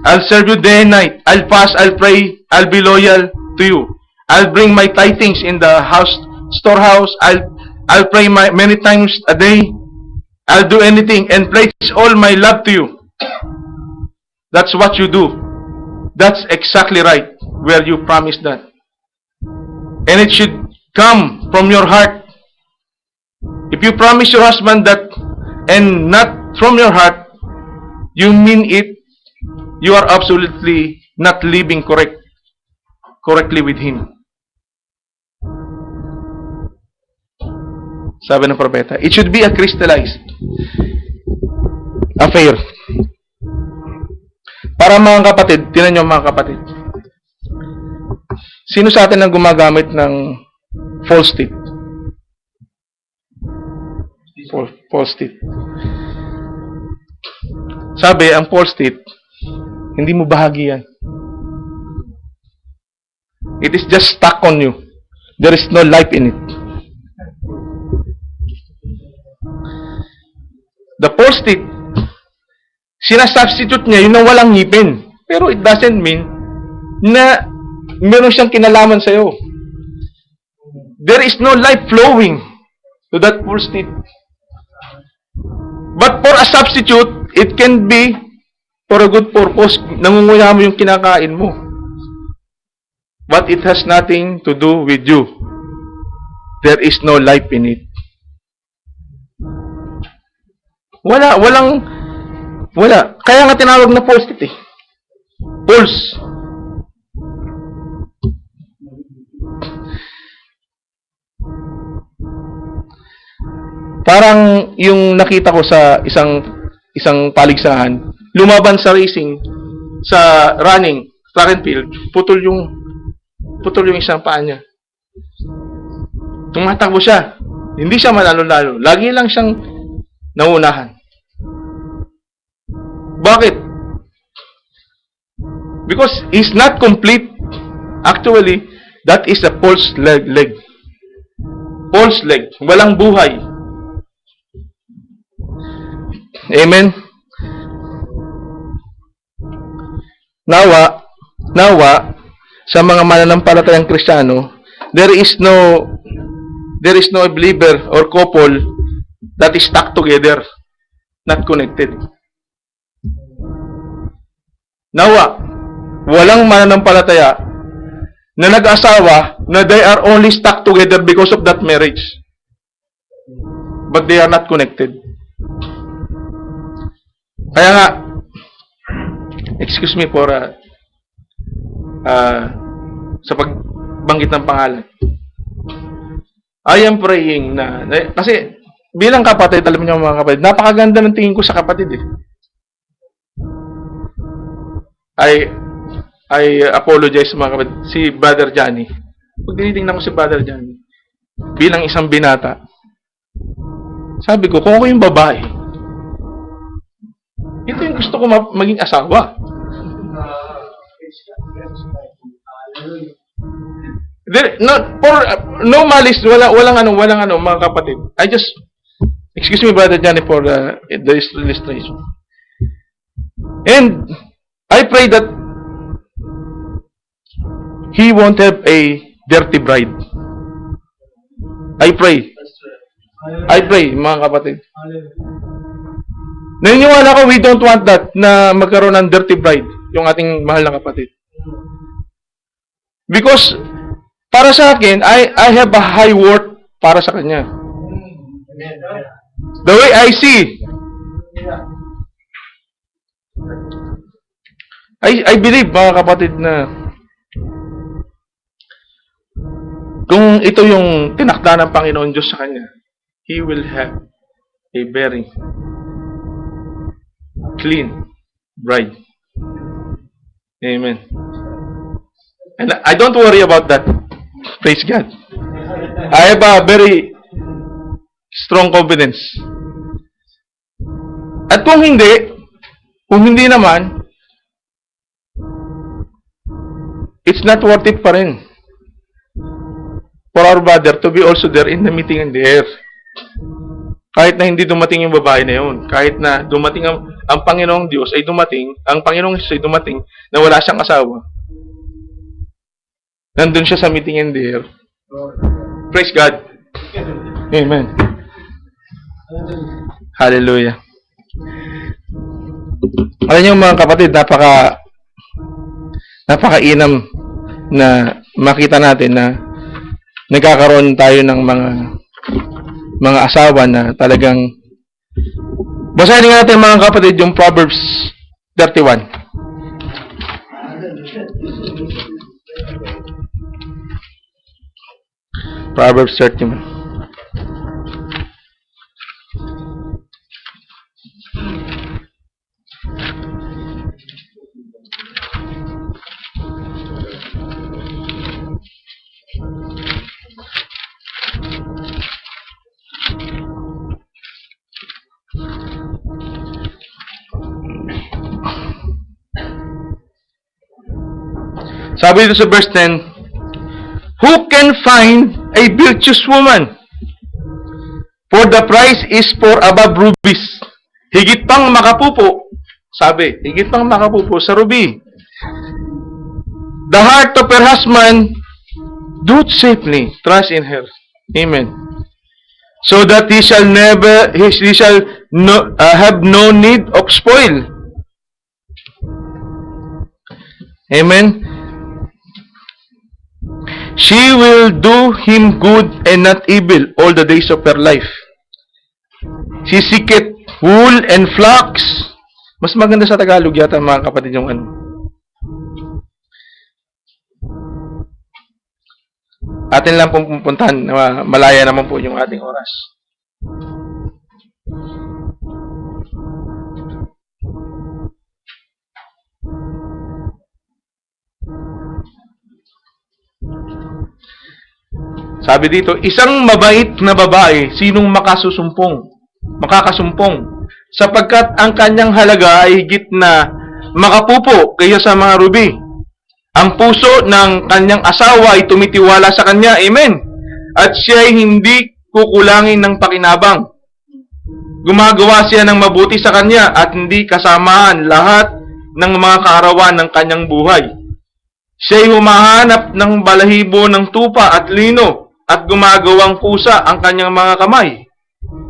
I'll serve you day and night. I'll fast, I'll pray, I'll be loyal to you. I'll bring my tithings in the storehouse. I'll pray many times a day. I'll do anything and pledge all my love to you. That's what you do. That's exactly right, where you promise that. And it should come from your heart. If you promise your husband that and not from your heart, you mean it. You are absolutely not living correctly with him. Sabi ng propeta, it should be a crystallized affair. Para mga kapatid, tinan nyo mga kapatid, sino sa atin ang gumagamit ng false teeth? False teeth. Sabi, ang false state, hindi mo bahagi yan. It is just stuck on you. There is no life in it. The false state, sinasubstitute niya yun na walang ngipin. Pero it doesn't mean na meron siyang kinalaman sa'yo. There is no life flowing to that false state. But for a substitute, it can be for a good purpose. Nangunguya mo yung kinakain mo. But it has nothing to do with you. There is no life in it. Wala. Kaya nga tinawag na false state eh. False. Parang yung nakita ko sa isang paligsahan, lumaban sa racing, sa running, track and field, putol yung isang paa niya. Tumatakbo siya. Hindi siya manalo-lalo. Lagi lang siyang naunahan. Bakit? Because he's not complete. Actually, that is a false leg. False leg. Walang buhay. Amen? Nawa, sa mga mananampalatayang Kristiyano, there is no believer or couple that is stuck together, not connected. Nawa, walang mananampalataya na nag-asawa na they are only stuck together because of that marriage. But they are not connected. Kaya nga, excuse me for sa pagbanggit ng pangalan. I am praying na kasi bilang kapatid, alam niyo mga kapatid, napakaganda ng tingin ko sa kapatid eh. I apologize mga kapatid. Si Brother Johnny. Pag tinitingnan ko si Brother Johnny, bilang isang binata, sabi ko, kung ako yung babae, ito yung gusto ko maging asawa. No malice, walang ano mga kapatid. Excuse me Brother Johnny for the illustration. And I pray that he won't have a dirty bride. I pray mga kapatid. Naniniwala ko, we don't want that na magkaroon ng dirty bride yung ating mahal na kapatid. Because para sa akin, I have a high worth para sa kanya. The way I see, I believe mga kapatid na kung ito yung tinakda ng Panginoon Diyos sa kanya, He will have a very clean bride. Amen. And I don't worry about that. Praise God. I have a very strong confidence. At kung hindi naman, it's not worth it pa rin for our brother to be also there in the meeting in the air. Kahit na hindi dumating yung babae na yun, kahit na dumating ang Panginoong Diyos ay dumating, ang Panginoong Jesus ay dumating na wala siyang asawa, nandun siya sa meeting in the air. Praise God. Amen. Hallelujah. Alam niyo mga kapatid, napakainam na makita natin na nagkakaroon tayo ng mga asawa na talagang basahin nga natin mga kapatid yung Proverbs 31. Proverbs 31. Sabi dito sa verse 10, who can find a virtuous woman? For the price is for above rubies. Higit pang makapupo, sabi, higit pang makapupo sa ruby. The heart of her husband doth safely trust in her. Amen. So that he shall have no need of spoil. Amen. She will do him good and not evil all the days of her life. She seeketh wool and flax. Mas maganda sa Tagalog yata mga kapatid yung ano. Atin lang pong pupuntahan. Malaya naman po yung ating oras. Sabi dito, isang mabait na babae, sinong makakasumpong, sapagkat ang kanyang halaga ay higit na makapupo kaya sa mga ruby. Ang puso ng kanyang asawa ay tumitiwala sa kanya, amen. At siya ay hindi kukulangin ng pakinabang. Gumagawa siya ng mabuti sa kanya at hindi kasamahan lahat ng mga kaarawan ng kanyang buhay. Siya ay humahanap ng balahibo ng tupa at lino at gumagawang kusa ang kanyang mga kamay.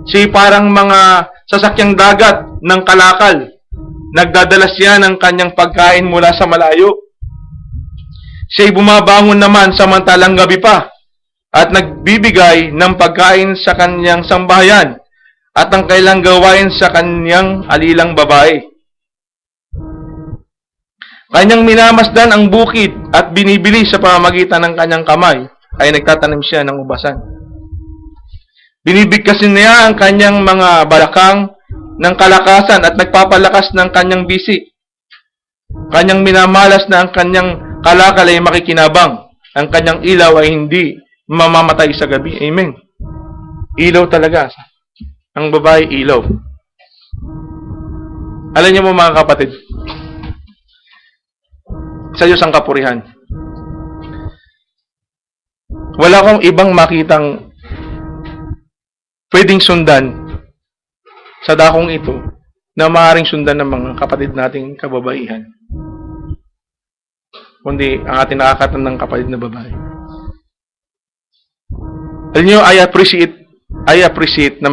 Siya parang mga sasakyang dagat ng kalakal. Nagdadala siya ng kanyang pagkain mula sa malayo. Siya bumabangon naman samantalang gabi pa at nagbibigay ng pagkain sa kanyang sambahayan at ang kailang gawain sa kanyang alilang babae. Kanyang minamasdan ang bukid at binibili sa pamamagitan ng kanyang kamay ay nagtatanim siya ng ubasan. Binibigkasin niya ang kanyang mga balakang ng kalakasan at nagpapalakas ng kanyang bisik. Kanyang minamalas na ang kanyang kalakal ay makikinabang. Ang kanyang ilaw ay hindi mamamatay sa gabi. Amen. Ilaw talaga. Ang babae, ilaw. Alam niyo mo mga kapatid, sa Diyos ang kapurihan. Wala akong ibang makitang pwedeng sundan sa dakong ito na maaaring sundan ng mga kapatid nating kababaihan, kundi ang ating nakakatandang kapatid na babae. Alam niyo, I appreciate na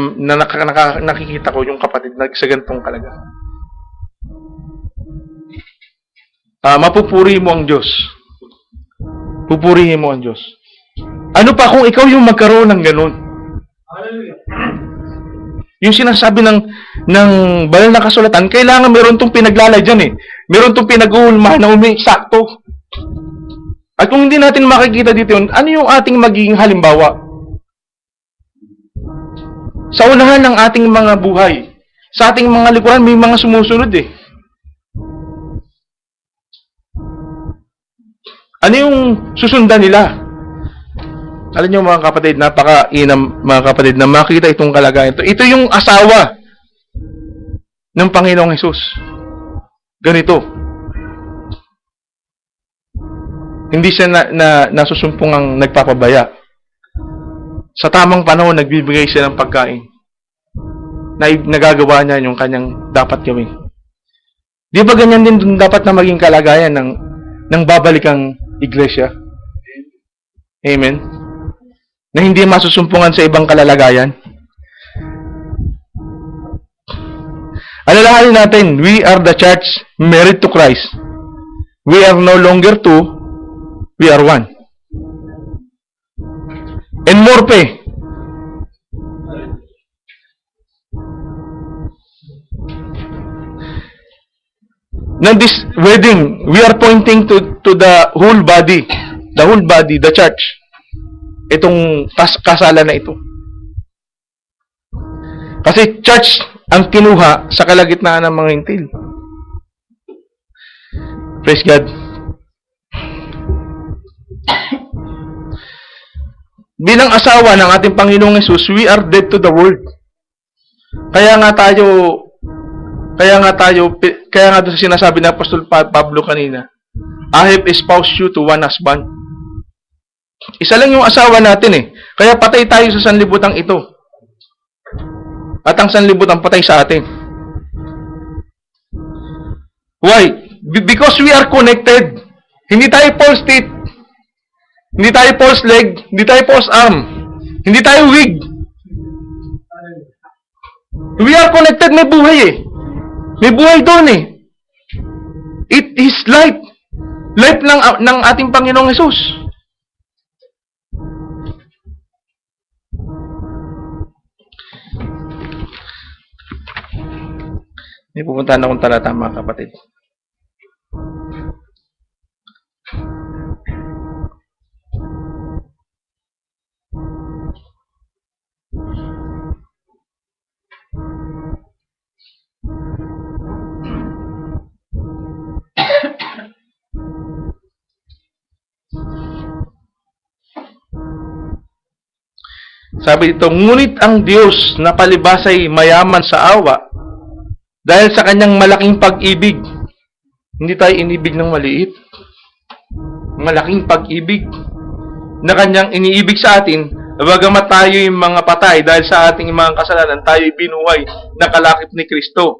nakikita ko yung kapatid na sa ganitong kalagayan. Mapupuri mo ang Diyos. Pupurihin mo ang Diyos. Ano pa kung ikaw yung magkaroon ng ganun? Yung sinasabi ng banal na kasulatan, kailangan meron tong pinaglalay dyan eh. Meron tong pinag-uulmahan na umi-sakto. At kung hindi natin makikita dito yun, ano yung ating magiging halimbawa? Sa unahan ng ating mga buhay, sa ating mga likuran, may mga sumusunod eh. Ano yung susundan nila? Alam niyo mga kapatid, napaka-inam mga kapatid na makita itong kalagayan ito. Ito yung asawa ng Panginoong Hesus. Ganito. Hindi siya nasusumpong ang nagpapabaya. Sa tamang panahon, nagbibigay siya ng pagkain. Nagagawa niya yung kanyang dapat gawin. Di ba ganyan din dapat na maging kalagayan ng babalikang iglesia? Amen? Na hindi masusumpungan sa ibang kalalagayan. Alalahanin natin, we are the church married to Christ. We are no longer two, we are one. And more pa. Now this wedding, we are pointing to the whole body, the church. Itong kasalan na ito. Kasi church ang kinuha sa kalagitnaan ng mga hintil. Praise God. Bilang asawa ng ating Panginoong Hesus, we are dead to the world. Kaya nga doon sa sinasabi ng Apostol Pablo kanina, I have espoused you to one husband. Isa lang yung asawa natin eh. Kaya patay tayo sa sanlibutan ito. At ang sanlibutan patay sa atin. Why? Because we are connected. Hindi tayo false teeth. Hindi tayo false leg. Hindi tayo false arm. Hindi tayo wig. We are connected. May buhay eh. May buhay doon eh. It is life. Life ng ating Panginoong Hesus. May pupuntahan akong talata, mga kapatid. Sabi dito, ngunit ang Diyos na palibhas ay mayaman sa awa dahil sa kanyang malaking pag-ibig. Hindi tayo inibig ng maliit. Malaking pag-ibig na kanyang iniibig sa atin, bagamat tayo yung mga patay dahil sa ating mga kasalanan, tayo binuhay na kalakip ni Kristo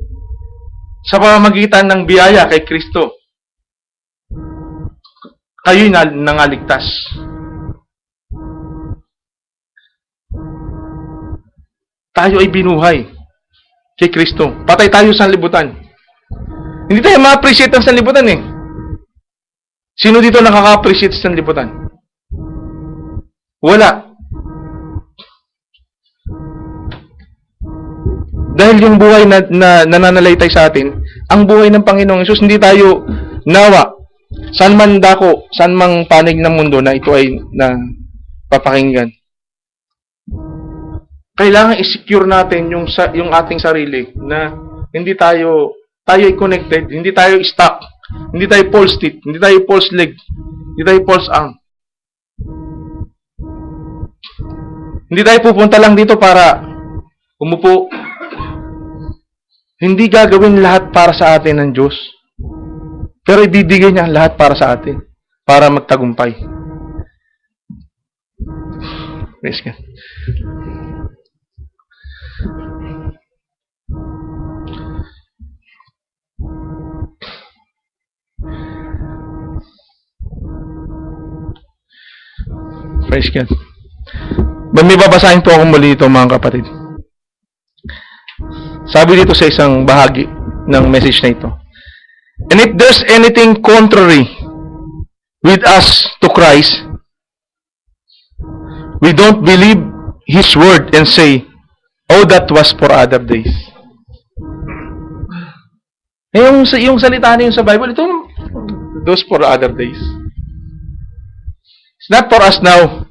sa pamamagitan ng biyaya kay Kristo. Kayo'y nangaligtas. Tayo ay binuhay kay Kristo. Patay tayo sa sanlibutan. Hindi tayo ma-appreciate ang sanlibutan eh. Sino dito nakaka-appreciate sa sanlibutan? Wala. Dahil yung buhay na nananalaytay sa atin, ang buhay ng Panginoong Hesus, hindi tayo nawa. Saan man dako, saan mang panig ng mundo na ito ay papakinggan. Kailangan i-secure natin yung ating sarili na hindi tayo ay connected, hindi tayo stuck, hindi tayo false teeth, hindi tayo false leg, hindi tayo false arm. Hindi tayo pupunta lang dito para umupo. Hindi gagawin lahat para sa atin ng Diyos. Pero ibibigay niya lahat para sa atin, para magtagumpay. Praise God. Praise God. May babasahin po ako muli ito, mga kapatid. Sabi dito sa isang bahagi ng message na ito. And if there's anything contrary with us to Christ, we don't believe His word and say, oh, that was for other days. Yung salita na yun sa Bible, ito, those for other days. It's not for us now.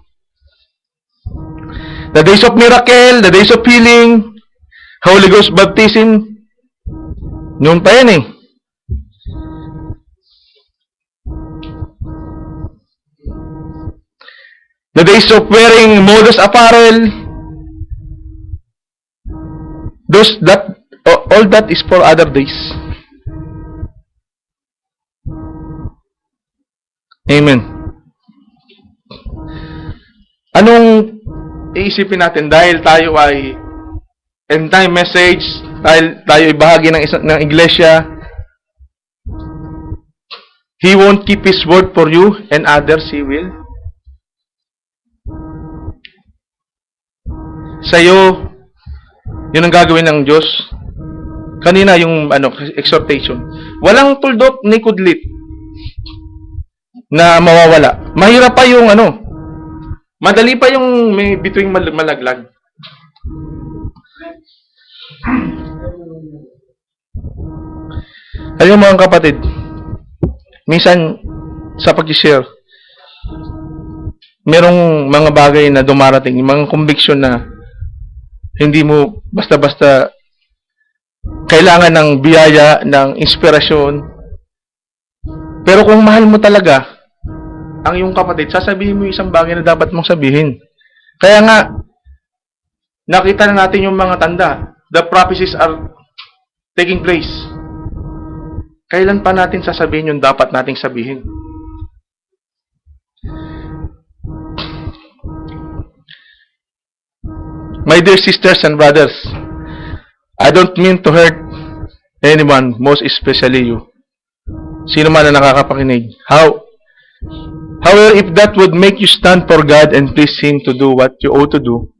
The days of miracle, the days of healing, Holy Ghost baptism, noon pa yan eh. The days of wearing modest apparel, all that is for other days. Amen. Anong iisipin natin dahil tayo ay end time message, dahil tayo ay bahagi ng iglesia, He won't keep His word for you and others He will. Sa'yo, yun ang gagawin ng Diyos. Kanina yung exhortation. Walang tuldok ni kudlit na mawawala. Mahirap pa yung madali pa yung may bituing malaglag. Alam mo mga kapatid, minsan sa pag-share, merong mga bagay na dumarating, mga conviction na hindi mo basta-basta kailangan ng biyaya, ng inspirasyon. Pero kung mahal mo talaga ang iyong kapatid, sasabihin mo yung isang bagay na dapat mong sabihin. Kaya nga, nakita na natin yung mga tanda. The prophecies are taking place. Kailan pa natin sasabihin yung dapat nating sabihin? My dear sisters and brothers, I don't mean to hurt anyone, most especially you. Sino man na nakakapakinig. However, if that would make you stand for God and please Him to do what you ought to do,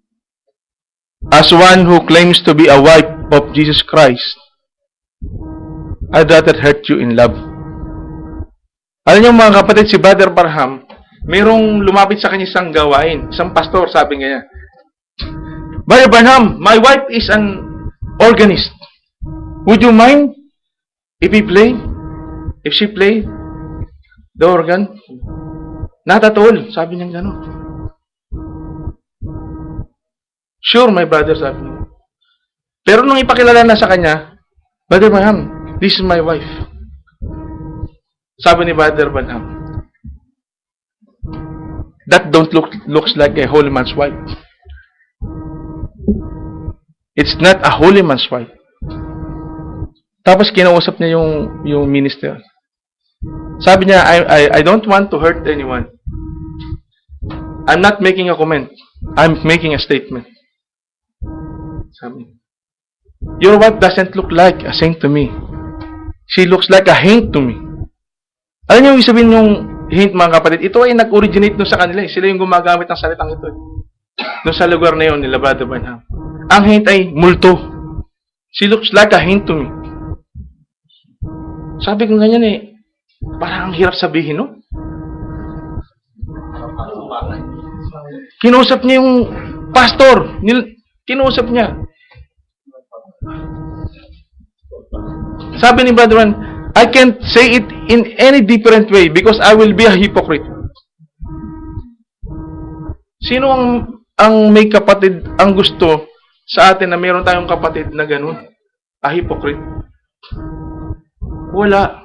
as one who claims to be a wife of Jesus Christ, I'd rather hurt you in love. Alam niyo mga kapatid, si Brother Barham, mayroong lumapit sa kanya isang gawain. Isang pastor, sabi niya, Brother Barham, my wife is an organist. Would you mind if she play the organ? Not at all, sabi niya gano'n. Sure, my brother, sabi niya. Pero nung ipakilala na sa kanya, Brother Barham, this is my wife. Sabi ni Brother Barham, that don't looks like a holy man's wife. It's not a holy man's wife. Tapos kinausap niya yung minister. Sabi niya, I don't want to hurt anyone. I'm not making a comment. I'm making a statement. Sabi niya, your wife doesn't look like a saint to me. She looks like a haint to me. Alam niyo yung sabihin yung haint, mga kapatid? Ito ay nag-originate doon sa kanila. Sila yung gumagamit ng salitang ito. Doon sa lugar na yun nila, Brother Barham. Ang haint ay multo. She looks like a haint to me. Sabi ko ganyan parang ang hirap sabihin, no? Kinausap niya yung pastor. Kinausap niya. Sabi ni Brother Juan, I can't say it in any different way because I will be a hypocrite. Sino ang may kapatid ang gusto sa atin na meron tayong kapatid na ganun? A hypocrite? Wala.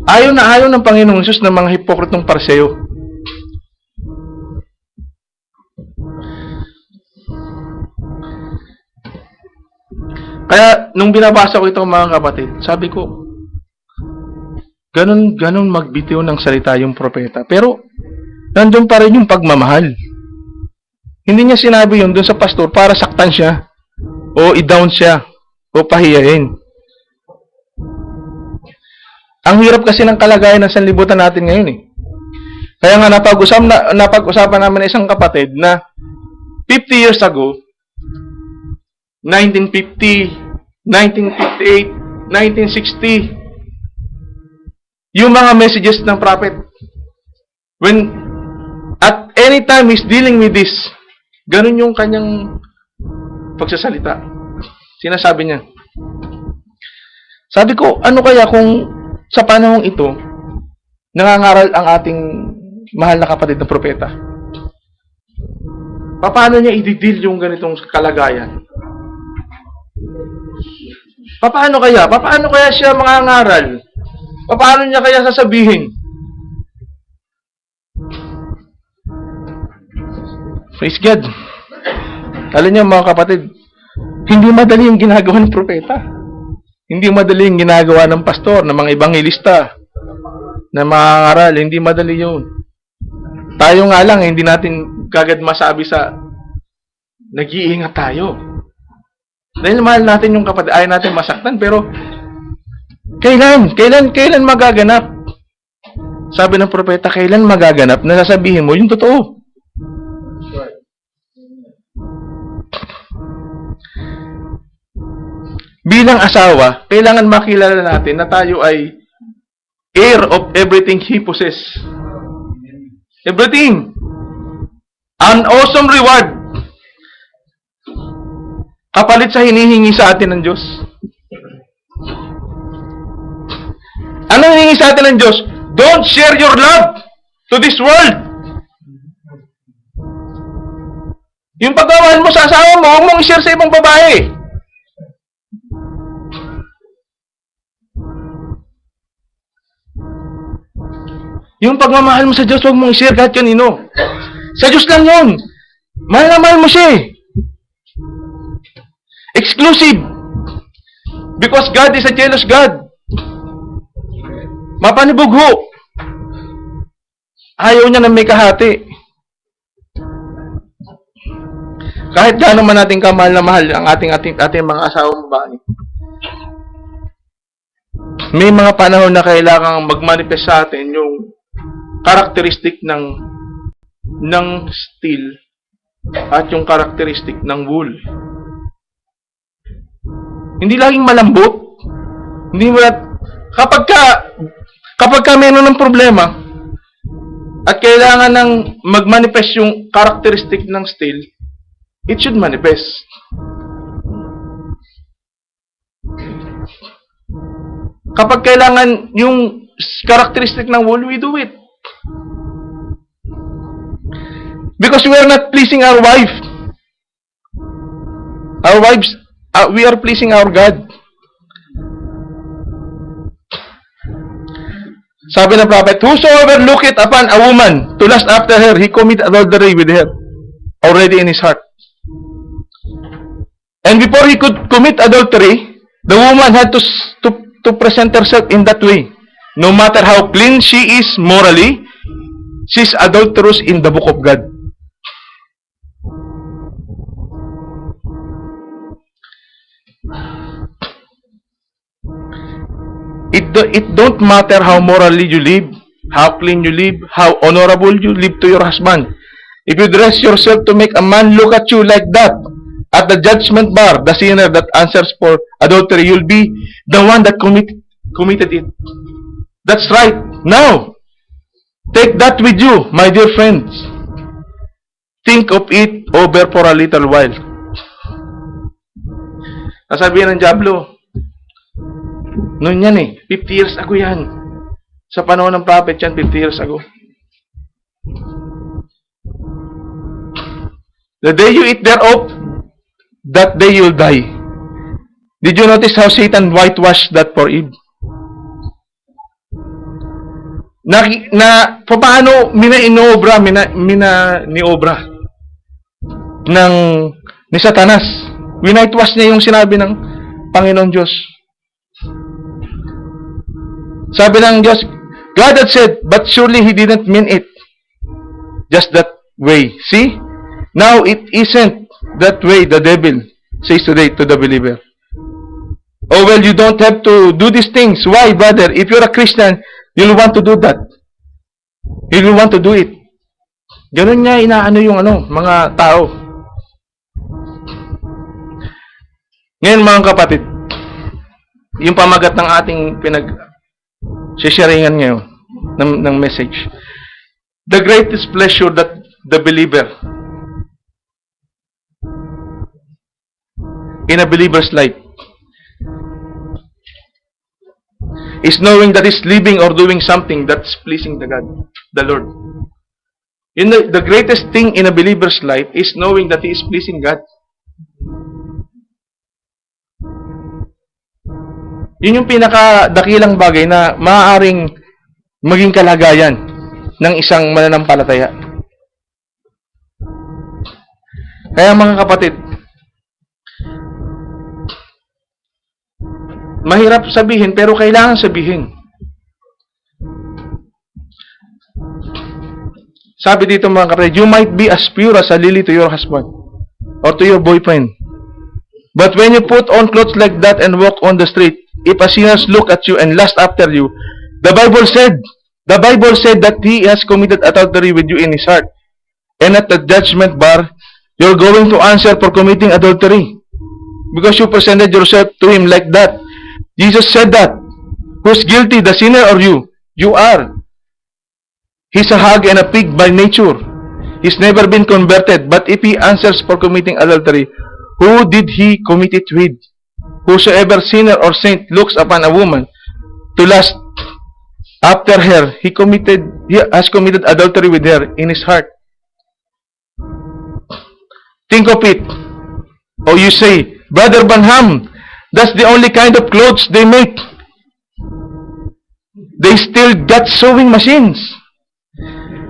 Ayaw ng Panginoong Hesus ng mga hipokritong Pariseo. Kaya, nung binabasa ko ito mga kapatid, sabi ko, ganun magbitiw ng salita yung propeta. Pero, nandun pa rin yung pagmamahal. Hindi niya sinabi yun dun sa pastor para saktan siya, o i-down siya, o pahiyain. Ang hirap kasi ng kalagayan ng sanlibutan natin ngayon Kaya nga napag-usapan namin na isang kapatid na 50 years ago, 1950, 1958, 1960, yung mga messages ng prophet, when at any time he's dealing with this, ganun yung kanyang pagsasalita. Sinasabi niya. Sabi ko, ano kaya kung sa panahong ito, nangangaral ang ating mahal na kapatid na propeta? Paano niya i-deal yung ganitong kalagayan? Paano kaya siya mangangaral? Paano niya kaya sasabihin? Praise God. Alam niyo mga kapatid, hindi madali yung ginagawa ng propeta. Hindi madali yung ginagawa ng pastor, ng mga ebanghelista, na mangangaral. Hindi madali yun. Tayo nga lang, hindi natin kagad masabi sa nag-iingat tayo. Dahil mahal natin yung kapatid, ayaw natin masaktan, pero kailan magaganap? Sabi ng propeta, kailan magaganap na sasabihin mo yung totoo? Bilang asawa, kailangan makilala natin na tayo ay heir of everything he possess. Everything. An awesome reward. Kapalit sa hinihingi sa atin ng Diyos. Ano hinihingi sa atin ng Diyos? Don't share your love to this world. Yung pagmamahal mo sa asawa mo, huwag mong i-share sa ibang babae. Yung pagmamahal mo sa Diyos, huwag mong i-share kahit kanino. Sa Diyos lang yun. Mahal na mahal mo siya. Exclusive. Because God is a jealous God. Mapanibugho. Ayaw niya na may kahati. Kahit gaano man natin kamahal na mahal ang ating mga asawang babae, may mga panahon na kailangang magmanifest sa atin yung karakteristik ng steel at yung karakteristik ng wool. Hindi laging malambot. Hindi mo kapag ka meron ng problema at kailangan ng magmanifest yung karakteristik ng steel, it should manifest. Kapag kailangan yung karakteristik ng wool, we do it. Because we are not pleasing our wife. Our wives, we are pleasing our God. Sabi ng prophet, whosoever looketh upon a woman to lust after her, he commit adultery with her already in his heart. And before he could commit adultery, the woman had to present herself in that way. No matter how clean she is morally, she's adulterous in the book of God. It don't matter how morally you live, how clean you live, how honorable you live to your husband. If you dress yourself to make a man look at you like that, at the judgment bar, the sinner that answers for adultery, you'll be the one that committed it. That's right. Now, take that with you, my dear friends. Think of it over for a little while. Nasabihan ng Diablo, noon yan 50 years ago yan. Sa panahon ng prophet yan, 50 years ago. The day you eat thereof, that day you'll die. Did you notice how Satan whitewashed that for Eve? Paano niobra ni Satanas. Winightwash niya yung sinabi ng Panginoon Diyos. Sabi ng Diyos, God had said, but surely He didn't mean it just that way. See? Now it isn't that way, the devil says today to the believer. Oh, well, you don't have to do these things. Why, brother? If you're a Christian, you'll want to do that. You'll want to do it. Ganun niya inaano yung mga tao. Ngayon, mga kapatid, yung pamagat ng ating sharingan ngayon ng message. The greatest pleasure that the believer in a believer's life is knowing that he's living or doing something that's pleasing to God, the Lord. The greatest thing in a believer's life is knowing that he is pleasing God. Yun yung pinakadakilang bagay na maaaring maging kalagayan ng isang mananampalataya. Kaya mga kapatid, mahirap sabihin pero kailangan sabihin. Sabi dito mga kapatid, you might be as pure as a lily to your husband or to your boyfriend. But when you put on clothes like that and walk on the street, if a sinner look at you and lust after you, the Bible said that he has committed adultery with you in his heart. And at the judgment bar, you're going to answer for committing adultery. Because you presented yourself to him like that. Jesus said that. Who's guilty, the sinner or you? You are. He's a hog and a pig by nature. He's never been converted. But if he answers for committing adultery, who did he commit it with? Whosoever sinner or saint looks upon a woman to lust after her, he has committed adultery with her in his heart. Think of it. Oh, you say, Brother Branham, that's the only kind of clothes they make. They still got sewing machines.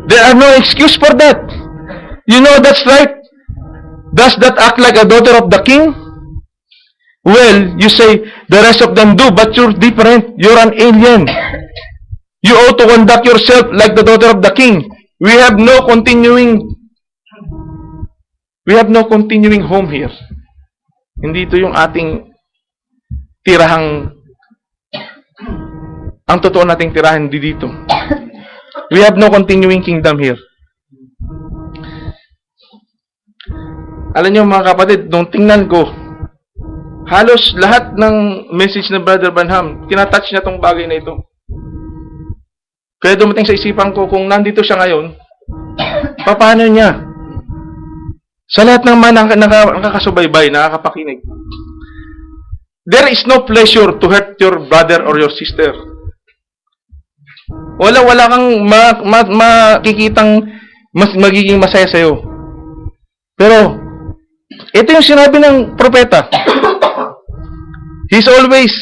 There are no excuse for that. You know that's right. Does that act like a daughter of the king? Well, you say, the rest of them do, but you're different. You're an alien. You ought to conduct yourself like the daughter of the king. We have no continuing We have no continuing home here. Hindi ito yung ating tirahang, ang totoo nating tirahan, hindi dito. We have no continuing kingdom here. Alam niyo mga kapatid, nung tingnan ko, halos lahat ng message na Brother Branham, kinatouch niya tong bagay na ito. Kaya dumating sa isipan ko, kung nandito siya ngayon, paano niya? Sa lahat ng mga nakakasubaybay, nakakapakinig, there is no pleasure to hurt your brother or your sister. Wala kang makikitang magiging masaya sa'yo. Pero, ito yung sinabi ng propeta. He's always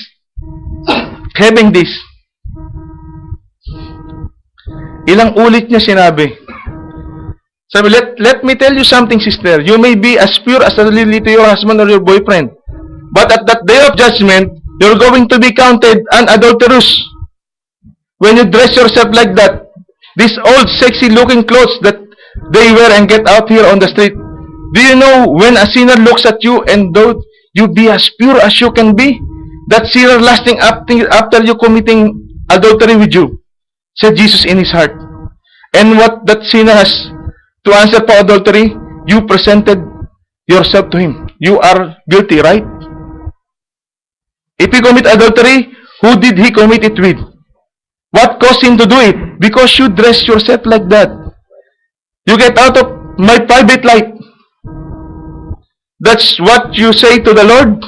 having this. Ilang ulit niya sinabi. Sabi, let me tell you something, sister. You may be as pure as a lily to your husband or your boyfriend. But at that day of judgment, you're going to be counted an adulterous. When you dress yourself like that, these old sexy looking clothes that they wear and get out here on the street. Do you know when a sinner looks at you and though you be as pure as you can be, that sinner lasting after you committing adultery with you, said Jesus in his heart. And what that sinner has to answer for adultery, you presented yourself to him. You are guilty, right? If he commit adultery, who did he commit it with? What caused him to do it? Because you dress yourself like that. You get out of my private life. That's what you say to the Lord.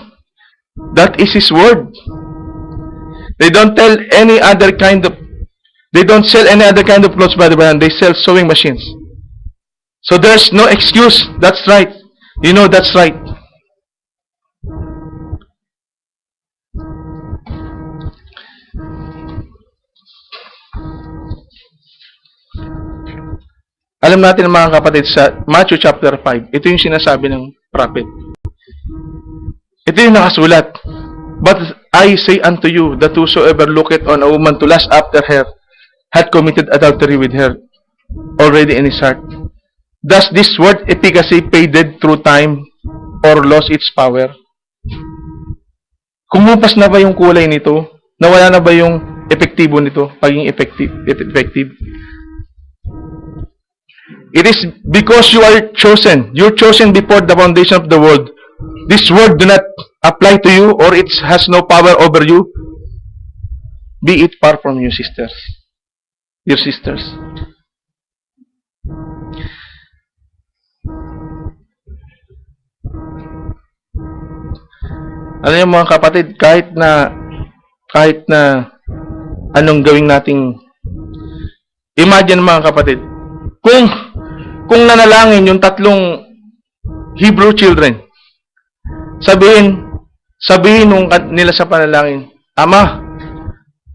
That is His word. They don't sell any other kind of clothes, Brother Brian. They sell sewing machines. So there's no excuse. That's right. You know that's right. Alam natin mga kapatid sa Matthew chapter 5, ito yung sinasabi ng prophet. Ito yung nakasulat. But I say unto you that whosoever looketh on a woman to lust after her hath committed adultery with her already in his heart. Does this word efficacy faded through time or lost its power? Kumupas na ba yung kulay nito? Nawala na ba yung epektibo nito? Pagiging effective? It is because you are chosen. You're chosen before the foundation of the world. This word do not apply to you or it has no power over you. Be it far from you, sisters. Your sisters. Ano yung mga kapatid, kahit na anong gawing nating, imagine mga kapatid, kung nanalangin yung tatlong Hebrew children, sabihin nila sa panalangin, Ama,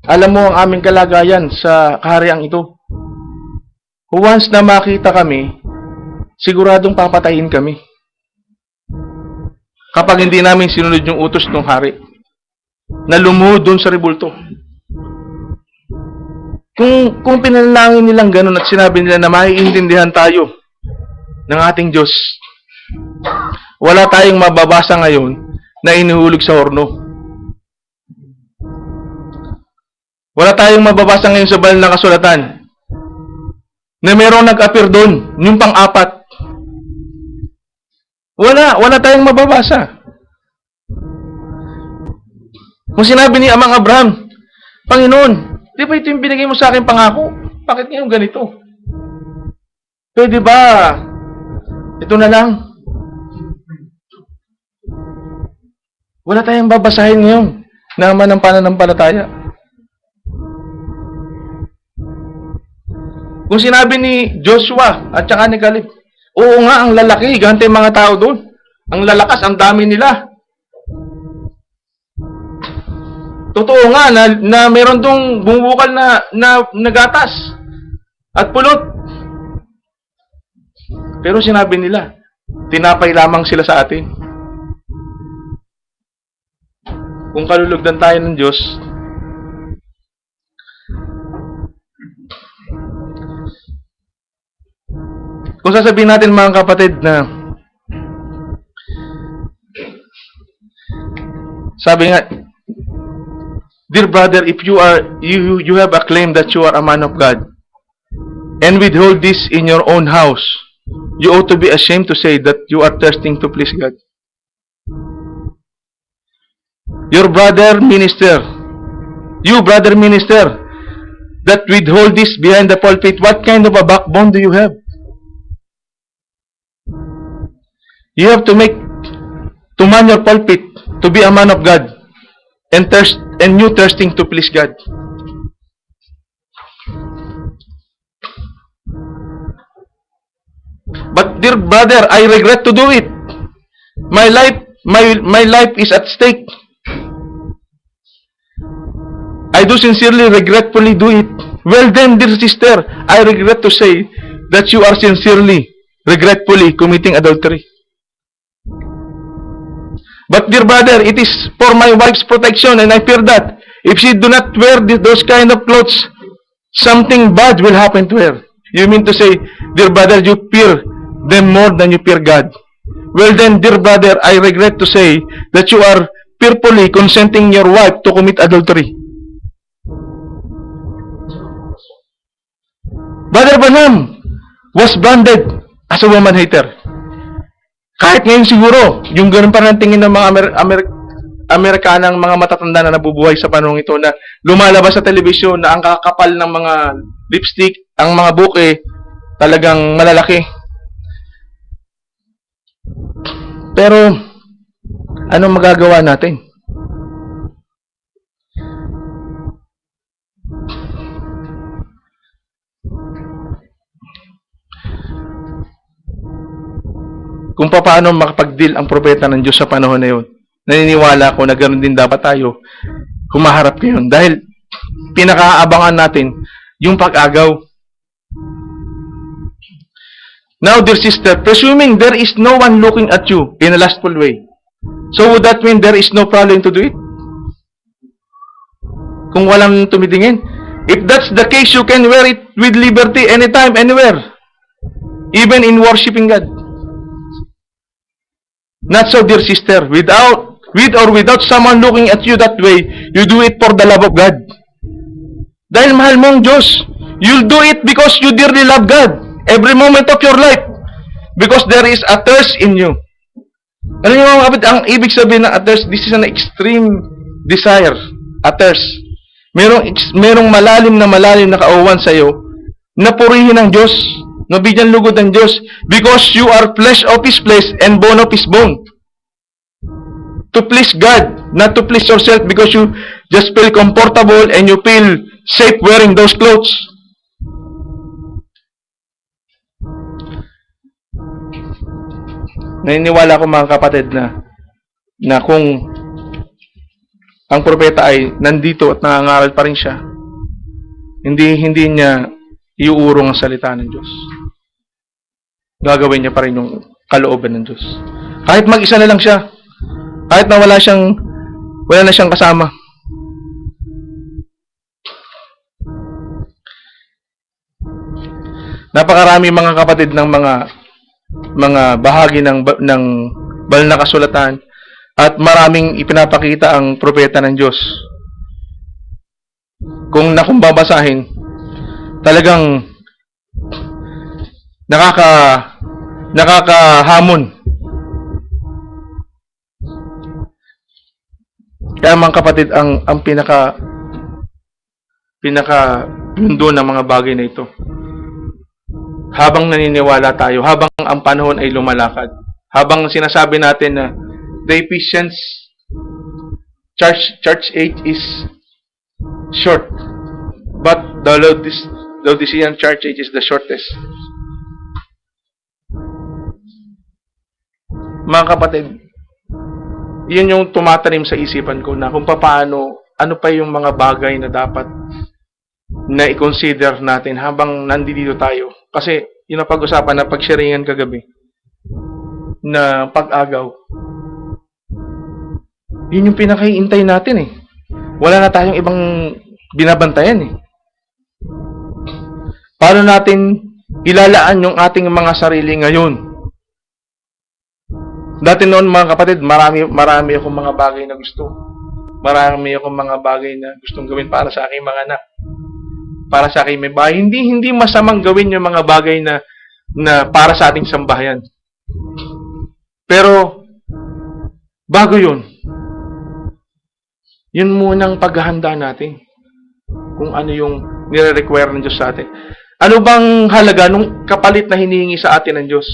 alam mo ang aming kalagayan sa kahariang ito. Once na makita kami, siguradong papatayin kami. Kapag hindi namin sinunod yung utos ng hari na lumuhod doon sa rebulto. Kung pinalangin nilang ganun at sinabi nila na maiintindihan tayo ng ating Diyos, wala tayong mababasa ngayon na inuhulog sa horno. Wala tayong mababasa ngayon sa banal na kasulatan na mayroong nag-appear doon, yung pang-apat. Wala tayong mababasa. Kung sinabi ni Amang Abraham, Panginoon, di ba ito yung binigay mo sa akin pangako? Bakit ngayon ganito? Pwede ba? Ito na lang. Wala tayong babasahin ngayon naman ng pananampalataya. Kung sinabi ni Joshua at saka ni Caleb, oo nga, ang lalaki, ganito yung mga tao doon. Ang lalakas, ang dami nila. Totoo nga na meron dong bumubukal na gatas at pulot. Pero sinabi nila, tinapay lamang sila sa atin. Kung kalulugdan tayo ng Diyos, kung sasabihin natin mga kapatid na Sabi nga, dear brother, if you have a claim that you are a man of God, and withhold this in your own house, you ought to be ashamed to say that you are thirsting to please God. Your brother minister, you brother minister, that withhold this behind the pulpit, what kind of a backbone do you have? You have to man your pulpit to be a man of God, and you thirsting to please God. But dear brother, I regret to do it. My life is at stake. I do sincerely, regretfully do it. Well then, dear sister, I regret to say that you are sincerely, regretfully committing adultery. But dear brother, it is for my wife's protection, and I fear that if she do not wear those kind of clothes, something bad will happen to her. You mean to say, dear brother, you fear them more than you fear God. Well then, dear brother, I regret to say that you are fearfully consenting your wife to commit adultery. Brother Branham was branded as a woman hater. Kahit ngayon siguro, yung ganun pa ng tingin ng mga Amerikanang mga matatanda na nabubuhay sa panahon ito na lumalabas sa telebisyon na ang kakapal ng mga lipstick, ang mga buke, talagang malalaki. Pero, anong magagawa natin? Kung paano makapag-deal ang propeta ng Diyos sa panahon na yun, naniniwala ko na ganoon din dapat tayo humaharap ngayon. Dahil pinakaabangan natin yung pag-agaw. Now, dear sister, presuming there is no one looking at you in a lustful way, so would that mean there is no problem to do it? Kung walang tumidingin. If that's the case, you can wear it with liberty anytime, anywhere. Even in worshiping God. Not so, dear sister. With or without someone looking at you that way, you do it for the love of God. Dahil mahal mo ang Diyos. You'll do it because you dearly love God. Every moment of your life. Because there is a thirst in you. Alam niyo mga kapatid, ang ibig sabihin ng a thirst, this is an extreme desire. A thirst. Merong malalim na kauwan sa iyo na purihin ng Diyos. Nabigyan lugod ng Diyos. Because you are flesh of His flesh and bone of His bone. To please God, not to please yourself because you just feel comfortable and you feel safe wearing those clothes. Naniniwala ko mga kapatid na kung ang propeta ay nandito at nangangaral pa rin siya, hindi niya iuurong ang salita ng Diyos. Gagawin niya pa rin yung kalooban ng Diyos. Kahit mag-isa na lang siya, kahit na wala na siyang kasama. Napakarami mga kapatid ng mga bahagi ng banal na kasulatan at maraming ipinapakita ang propeta ng Diyos. Kung babasahin, talagang nakakahamon. Kaya mga kapatid, ang pinaka mundo ng mga bagay na ito. Habang naniniwala tayo, habang ang panahon ay lumalakad, habang sinasabi natin na the Ephesians church age is short, but the Laodicean church age is the shortest. Mga kapatid, yun yung tumatanim sa isipan ko na kung paano, ano pa yung mga bagay na dapat na i-consider natin habang nandito tayo. Kasi yun ang pag-usapan na pag-sharingan kagabi na pag-agaw. Yun yung pinakaiintay natin eh. Wala na tayong ibang binabantayan eh. Paano natin ilalaan yung ating mga sarili ngayon? Dati noon mga kapatid, marami akong mga bagay na gusto. Marami akong mga bagay na gustong gawin para sa aking mga anak. Para sa aking may bahay. Hindi masamang gawin yung mga bagay na para sa ating sambahayan. Pero, bago yun munang paghahanda natin kung ano yung nire-require ng Diyos sa atin. Ano bang halaga nung kapalit na hinihingi sa atin ng Diyos?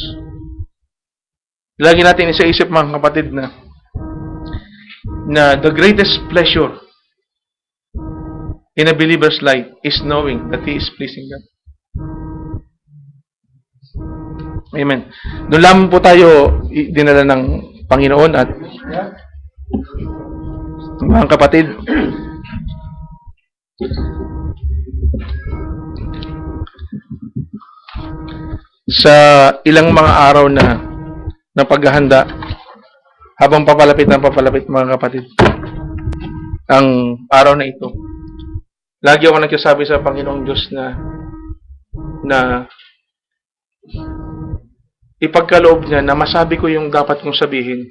Lagi natin isa-isip mga kapatid na the greatest pleasure in a believer's life is knowing that he is pleasing God. Amen. Doon lamang po tayo dinala ng Panginoon at mga kapatid, sa ilang mga araw na paghahanda, habang papalapit mga kapatid, ang araw na ito, lagi ako nagsasabi sa Panginoong Diyos na ipagkaloob niya na masabi ko yung dapat kong sabihin.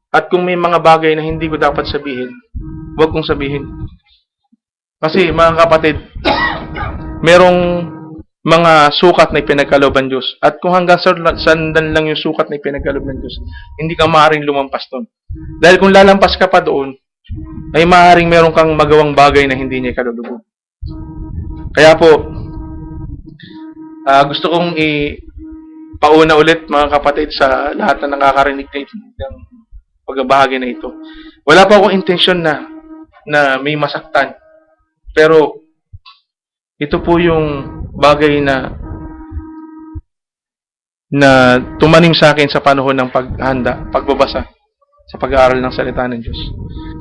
At kung may mga bagay na hindi ko dapat sabihin, huwag kong sabihin. Kasi mga kapatid, merong mga sukat na ipinagkaloob ng Diyos. At kung hanggang sandan lang yung sukat na ipinagkaloob ng Diyos, hindi ka maaaring lumampas doon. Dahil kung lalampas ka pa doon, ay maaaring meron kang magawang bagay na hindi niya ikalulubog. Kaya po, gusto kong pauna ulit mga kapatid sa lahat na nakakarinig ng pagbabahagi na ito. Wala pa akong intensyon na may masaktan. Pero ito po yung bagay na tumanim sa akin sa panahon ng pagbabasa sa pag-aaral ng salita ng Diyos.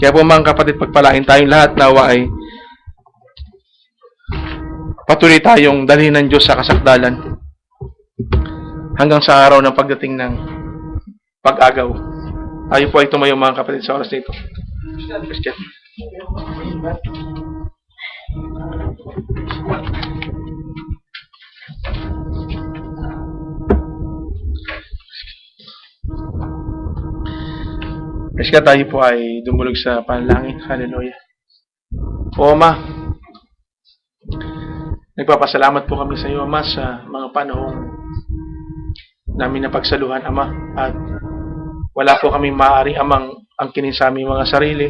Kaya po mga kapatid, pagpalain tayong lahat, nawa ay patuloy tayong dalhin ng Diyos sa kasakdalan hanggang sa araw ng pagdating ng pag-agaw. Tayo po ay tumayo mga kapatid sa oras nito. Christian. Kaya tayo po ay dumulog sa panalangin. Hallelujah. O Ama, nagpapasalamat po kami sa iyo, Ama, sa mga panahong namin napagsaluhan, Ama, at wala po kami maaaring amang angkinin sa aming mga sarili.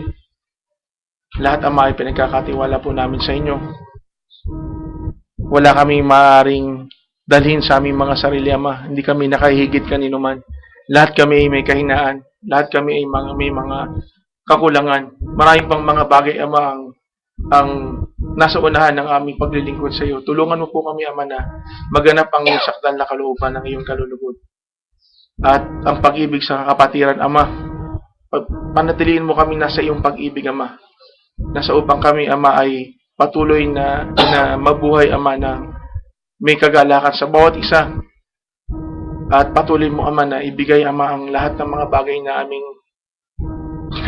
Lahat, Ama, ay pinagkakatiwala po namin sa inyo. Wala kami maaaring dalhin sa aming mga sarili, Ama. Hindi kami nakahigit kanino man. Lahat kami ay may kahinaan. Lahat kami ay may mga kakulangan. Maraming pang mga bagay, Ama, ang nasa unahan ng aming paglilingkod sa iyo. Tulungan mo po kami, Ama, na maganap ang sakdal na kalooban ng iyong kalulugod. At ang pag-ibig sa kapatiran, Ama, panatiliin mo kami nasa iyong pag-ibig, Ama. Nasa upang kami, Ama, ay patuloy na mabuhay, Ama, na may kagalakan sa bawat isa. At patuloy mo, Ama, na ibigay, Ama, ang lahat ng mga bagay na aming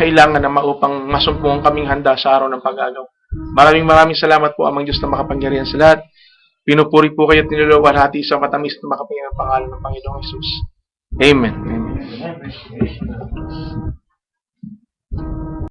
kailangan, Ama, upang masumpungan kaming handa sa araw ng pag-agaw. Maraming salamat po, Amang Diyos na makapangyarihan sa lahat. Pinupuri po kayo at niluluwalhati sa matamis na makapangyarihan pangalan ng Panginoong Hesus. Amen. Amen.